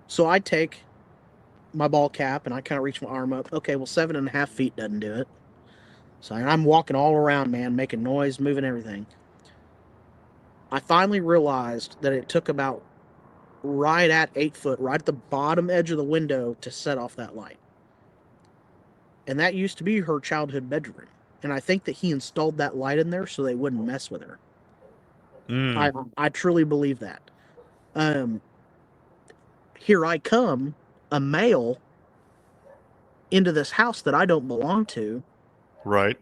Speaker 2: So I take my ball cap and I kind of reach my arm up. Okay, well, 7.5 feet doesn't do it. So I'm walking all around, man, making noise, moving everything. I finally realized that it took about right at 8 foot, right at the bottom edge of the window, to set off that light. And that used to be her childhood bedroom. And I think that he installed that light in there so they wouldn't mess with her. I truly believe that. Here I come, a male, into this house that I don't belong to.
Speaker 1: Right.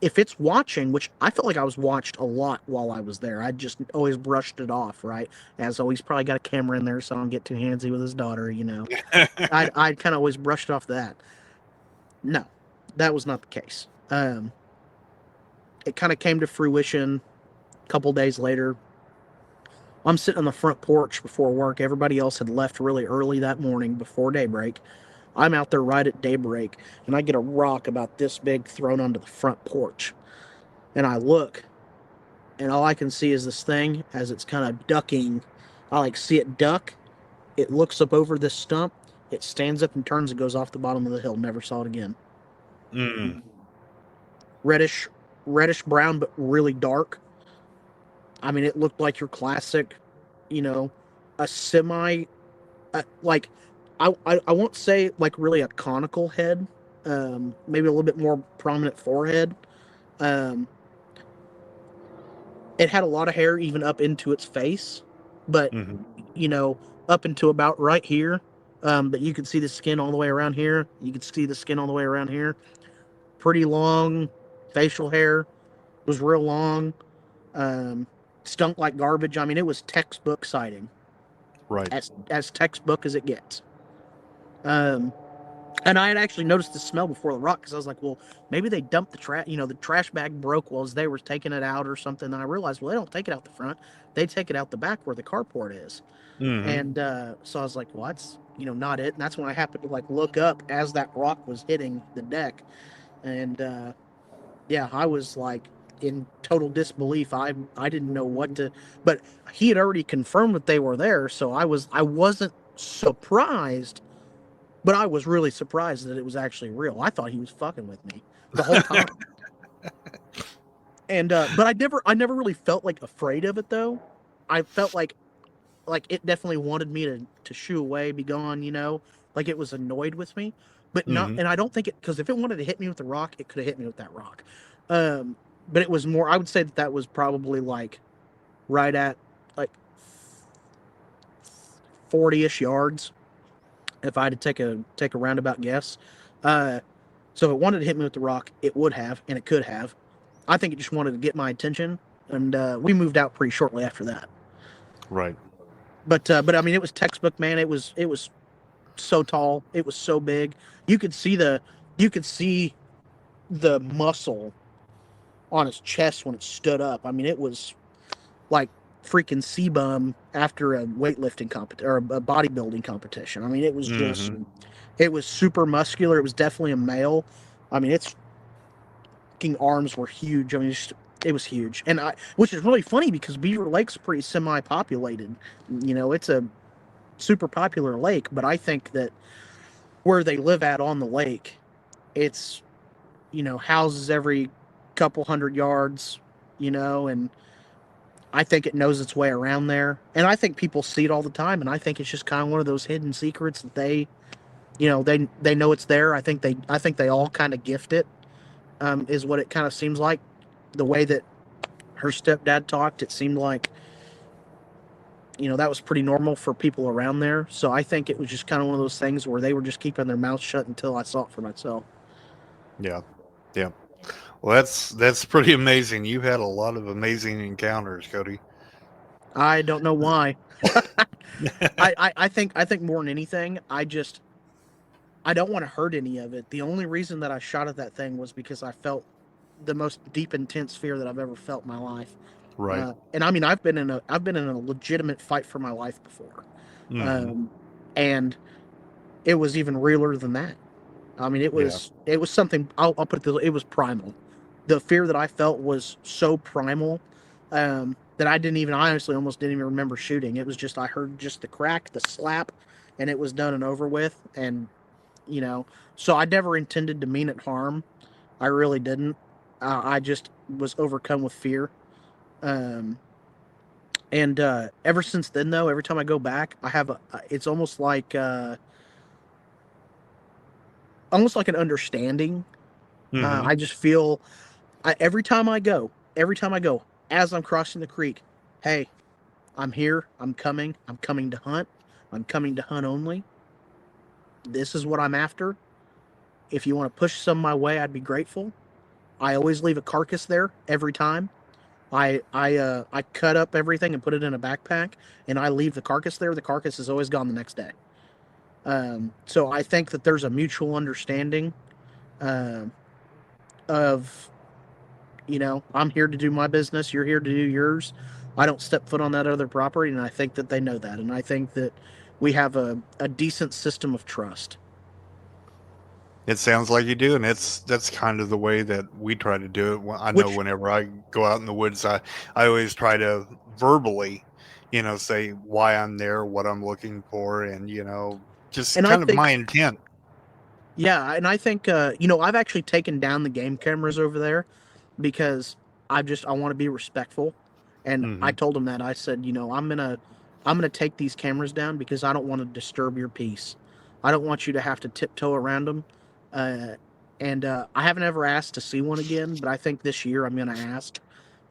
Speaker 2: If it's watching, which I felt like I was watched a lot while I was there, I just always brushed it off, right? As always, probably got a camera in there so I don't get too handsy with his daughter, I'd kind of always brushed off that. No, that was not the case. It kind of came to fruition a couple days later. I'm sitting on the front porch before work. Everybody else had left really early that morning before daybreak. I'm out there right at daybreak, and I get a rock about this big thrown onto the front porch. And I look, and all I can see is this thing as it's kind of ducking. I like see it duck. It looks up over this stump. It stands up and turns and goes off the bottom of the hill. Never saw it again. Reddish brown, but really dark. I mean, it looked like your classic, a semi, like, I won't say like really a conical head, maybe a little bit more prominent forehead. It had a lot of hair even up into its face, but up into about right here. But you could see the skin all the way around here. You could see the skin all the way around here. Pretty long facial hair. It was real long. Stunk like garbage. I mean, it was textbook sighting.
Speaker 1: Right.
Speaker 2: As textbook as it gets. And I had actually noticed the smell before the rock, because I was like, well, maybe they dumped the trash, the trash bag broke while they were taking it out or something. And I realized, well, they don't take it out the front. They take it out the back where the carport is. And so I was like, well, that's, not it. And that's when I happened to like look up as that rock was hitting the deck. And yeah, I was like in total disbelief. I didn't know what to, but he had already confirmed that they were there. So I wasn't surprised. But I was really surprised that it was actually real. I thought he was fucking with me the whole time. And but I never really felt like afraid of it though. I felt like it definitely wanted me to shoo away, be gone, like it was annoyed with me. But not, and I don't think it, because if it wanted to hit me with the rock, it could have hit me with that rock. But it was more, I would say that was probably like right at like 40-ish yards, if I had to take a roundabout guess. So if it wanted to hit me with the rock, it would have, and it could have. I think it just wanted to get my attention, and we moved out pretty shortly after that.
Speaker 1: Right.
Speaker 2: But I mean, it was textbook, man. It was so tall. It was so big. You could see the muscle on his chest when it stood up. I mean, it was like freaking C-bum after a weightlifting competition or a bodybuilding competition. I mean, it was just,
Speaker 1: Mm-hmm.
Speaker 2: it was super muscular. It was definitely a male. I mean, its fucking arms were huge. I mean, it was huge. And which is really funny because Beaver Lake's pretty semi-populated. You know, it's a super popular lake, but I think that where they live at on the lake, it's, you know, houses every couple hundred yards, you know, and I think it knows its way around there. And I think people see it all the time, and I think it's just kind of one of those hidden secrets that they, you know, they know it's there. I think they all kind of gift it, is what it kind of seems like. The way that her stepdad talked, it seemed like, you know, that was pretty normal for people around there. So I think it was just kind of one of those things where they were just keeping their mouths shut until I saw it for myself.
Speaker 1: Yeah. Yeah. Well, that's pretty amazing. You've had a lot of amazing encounters, Cody.
Speaker 2: I don't know why. I think more than anything, I don't want to hurt any of it. The only reason that I shot at that thing was because I felt the most deep, intense fear that I've ever felt in my life.
Speaker 1: Right.
Speaker 2: And I mean, I've been in a legitimate fight for my life before,
Speaker 1: Mm-hmm.
Speaker 2: um, and it was even realer than that. I mean,
Speaker 1: Yeah.
Speaker 2: it was something. I'll put it this way, it was primal. The fear that I felt was so primal, that I honestly almost didn't even remember shooting. It was just, I heard just the crack, the slap, and it was done and over with. And, you know, so I never intended to mean it harm. I really didn't. I just was overcome with fear. Um, and ever since then, though, every time I go back, I have it's almost like an understanding.
Speaker 1: Mm-hmm.
Speaker 2: I just feel, every time I go, as I'm crossing the creek, hey, I'm here. I'm coming. I'm coming to hunt. I'm coming to hunt only. This is what I'm after. If you want to push some my way, I'd be grateful. I always leave a carcass there every time. I cut up everything and put it in a backpack, and I leave the carcass there. The carcass is always gone the next day. So I think that there's a mutual understanding, um, of, you know, I'm here to do my business. You're here to do yours. I don't step foot on that other property, and I think that they know that, and I think that we have a decent system of trust.
Speaker 1: It sounds like you do, and that's kind of the way that we try to do it. I know
Speaker 2: Which,
Speaker 1: whenever I go out in the woods, I always try to verbally, say why I'm there, what I'm looking for, and just
Speaker 2: and I
Speaker 1: kind of
Speaker 2: think,
Speaker 1: my intent.
Speaker 2: yeah, and I think, you know, I've actually taken down the game cameras over there because I want to be respectful, and I
Speaker 1: Hmm.
Speaker 2: told them that. I said, you know, I'm gonna take these cameras down because I don't want to disturb your peace. I don't want you to have to tiptoe around them. Uh, and I haven't ever asked to see one again, but I think this year I'm gonna ask,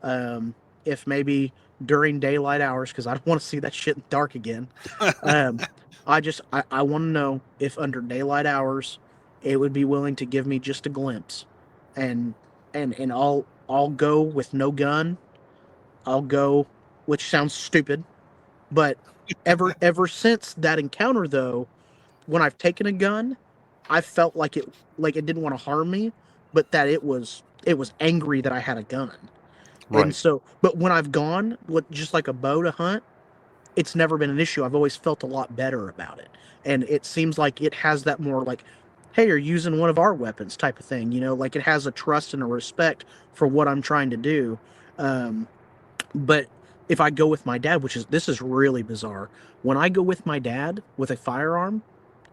Speaker 2: um, if maybe during daylight hours, because I don't want to see that shit in the dark again. Um, I want to know if under daylight hours it would be willing to give me just a glimpse, and and I'll go with no gun. I'll go, which sounds stupid, but ever since that encounter, though, when I've taken a gun, I felt like it didn't want to harm me, but that it was angry that I had a gun. And
Speaker 1: Right.
Speaker 2: so, but when I've gone with just like a bow to hunt, it's never been an issue. I've always felt a lot better about it. And it seems like it has that more like, hey, you're using one of our weapons type of thing, you know, like it has a trust and a respect for what I'm trying to do. Um, but if I go with my dad, this is really bizarre. When I go with my dad with a firearm,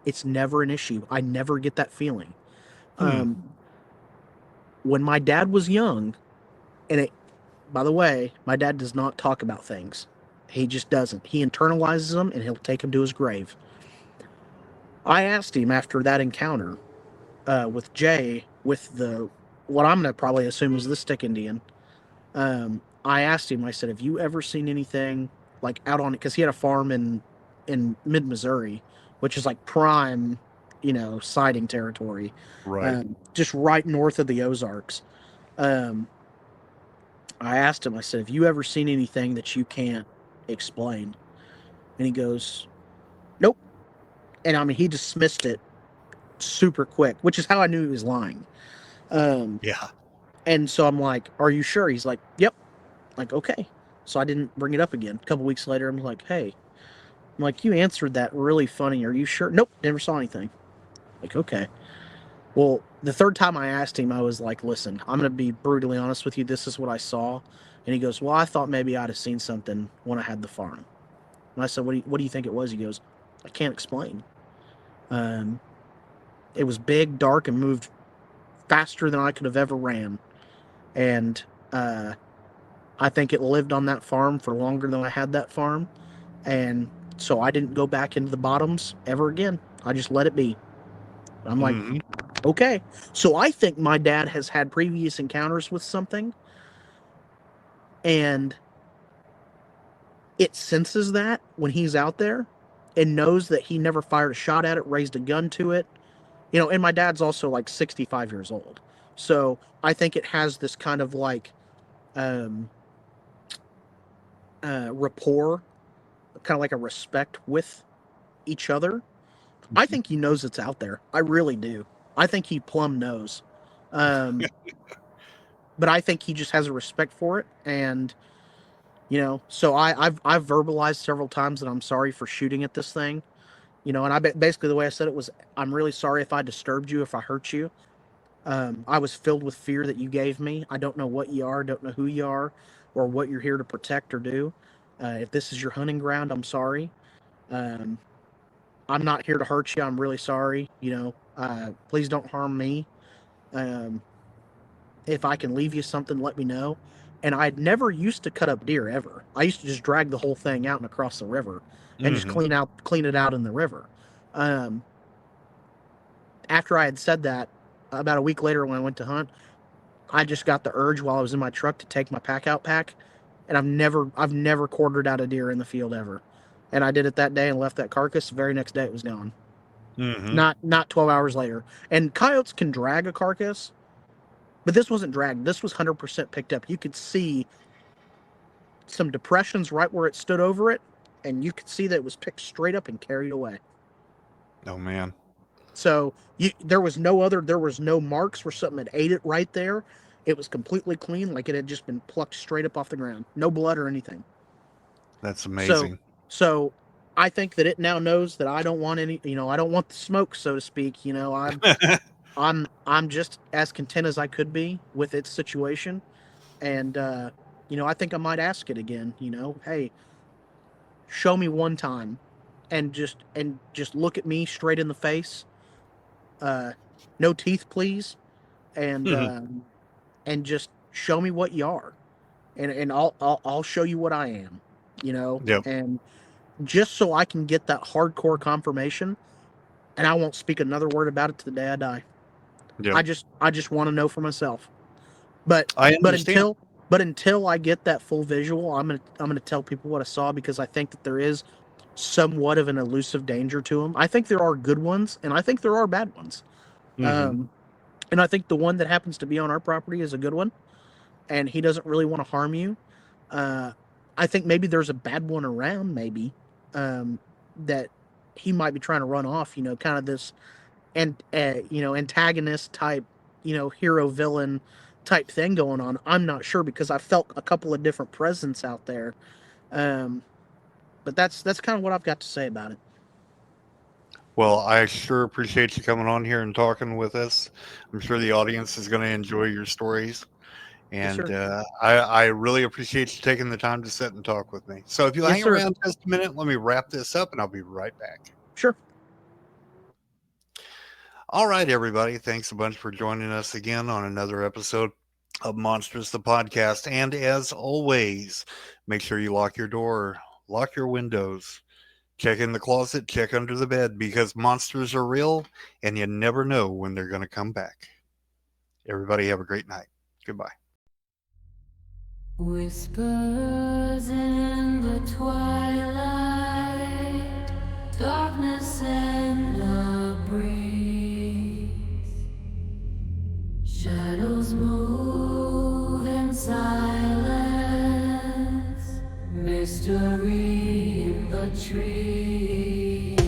Speaker 2: it's never an issue. I never get that feeling.
Speaker 1: Hmm.
Speaker 2: Um, when my dad was young, and it, by the way, my dad does not talk about things. He just doesn't. He internalizes them and he'll take them to his grave. I asked him after that encounter, with Jay, with the what I'm gonna probably assume is the stick Indian. I asked him. I said, "Have you ever seen anything like out on it?" Because he had a farm in mid Missouri, which is like prime, you know, sighting territory,
Speaker 1: Right.
Speaker 2: just right north of the Ozarks. Um, I asked him, I said, have you ever seen anything that you can't explain? And he goes, nope. And I mean, he dismissed it super quick, which is how I knew he was lying.
Speaker 1: Yeah.
Speaker 2: And so I'm like, are you sure? He's like, yep. Like, okay. So I didn't bring it up again. A couple weeks later, I'm like, hey, I'm like, you answered that really funny. Are you sure? Nope, never saw anything. Like, okay. Well, the third time I asked him, I was like, listen, I'm going to be brutally honest with you. This is what I saw. And he goes, well, I thought maybe I'd have seen something when I had the farm. And I said, what do you think it was? He goes, I can't explain. Um, it was big, dark, and moved faster than I could have ever ran. And I think it lived on that farm for longer than I had that farm. And so I didn't go back into the bottoms ever again. I just let it be. I'm like,
Speaker 1: Mm-hmm.
Speaker 2: okay. So I think my dad has had previous encounters with something, and it senses that when he's out there and knows that he never fired a shot at it, raised a gun to it. You know, and my dad's also like 65 years old. So I think it has this kind of like um, rapport, kind of like a respect with each other. I think he knows it's out there. I really do. I think he plumb knows. Um, but I think he just has a respect for it. And, you know, so I've verbalized several times that I'm sorry for shooting at this thing. You know, and basically the way I said it was, I'm really sorry if I disturbed you, if I hurt you. I was filled with fear that you gave me. I don't know what you are, don't know who you are, or what you're here to protect or do. If this is your hunting ground, I'm sorry. Um, I'm not here to hurt you. I'm really sorry. You know, please don't harm me. Um, if I can leave you something, let me know. And I'd never used to cut up deer ever. I used to just drag the whole thing out and across the river and just
Speaker 1: Mm-hmm.
Speaker 2: clean it out in the river. Um, After I had said that, about a week later when I went to hunt, I just got the urge while I was in my truck to take my pack out pack, and I've never quartered out a deer in the field ever. And I did it that day and left that carcass. The very next day it was gone.
Speaker 1: Mm-hmm.
Speaker 2: Not 12 hours later. And coyotes can drag a carcass, but this wasn't dragged. This was 100% picked up. You could see some depressions right where it stood over it, and you could see that it was picked straight up and carried away.
Speaker 1: Oh man.
Speaker 2: So there was no marks where something had ate it right there. It was completely clean, like it had just been plucked straight up off the ground. No blood or anything.
Speaker 1: That's
Speaker 2: So
Speaker 1: amazing.
Speaker 2: so I think that it now knows that I don't want any, you know, I don't want the smoke, so to speak. You know, I'm just as content as I could be with its situation. And you know, I think I might ask it again, you know, hey, show me one time and just look at me straight in the face. No teeth, please. And and just show me what you are. And I'll show you what I am, you know,
Speaker 1: Yep.
Speaker 2: and just so I can get that hardcore confirmation, and I won't speak another word about it to the day I die.
Speaker 1: Yep.
Speaker 2: I just want to know for myself. But
Speaker 1: I
Speaker 2: but
Speaker 1: understand.
Speaker 2: until I get that full visual, I'm gonna tell people what I saw, because I think that there is somewhat of an elusive danger to them. I think there are good ones, and I think there are bad ones.
Speaker 1: Mm-hmm.
Speaker 2: Um, and I think the one that happens to be on our property is a good one, and he doesn't really want to harm you. Uh, I think maybe there's a bad one around, maybe um, that he might be trying to run off. You know, kind of this and you know, antagonist type, you know, hero villain type thing going on. I'm not sure, because I felt a couple of different presence out there. Um, but that's kind of what I've got to say about it.
Speaker 1: Well, I sure appreciate you coming on here and talking with us. I'm sure the audience is going to enjoy your stories.
Speaker 2: Yes,
Speaker 1: And
Speaker 2: sir.
Speaker 1: I really appreciate you taking the time to sit and talk with me. So if you
Speaker 2: Yes,
Speaker 1: hang
Speaker 2: sir.
Speaker 1: around just a minute, let me wrap this up and I'll be right back.
Speaker 2: Sure.
Speaker 1: All right, everybody. Thanks a bunch for joining us again on another episode of Monstrous the podcast. And as always, make sure you lock your door, lock your windows, check in the closet, check under the bed, because monsters are real and you never know when they're going to come back. Everybody have a great night. Goodbye.
Speaker 3: Whispers in the twilight, darkness and a breeze. Shadows move in silence. mystery in the tree.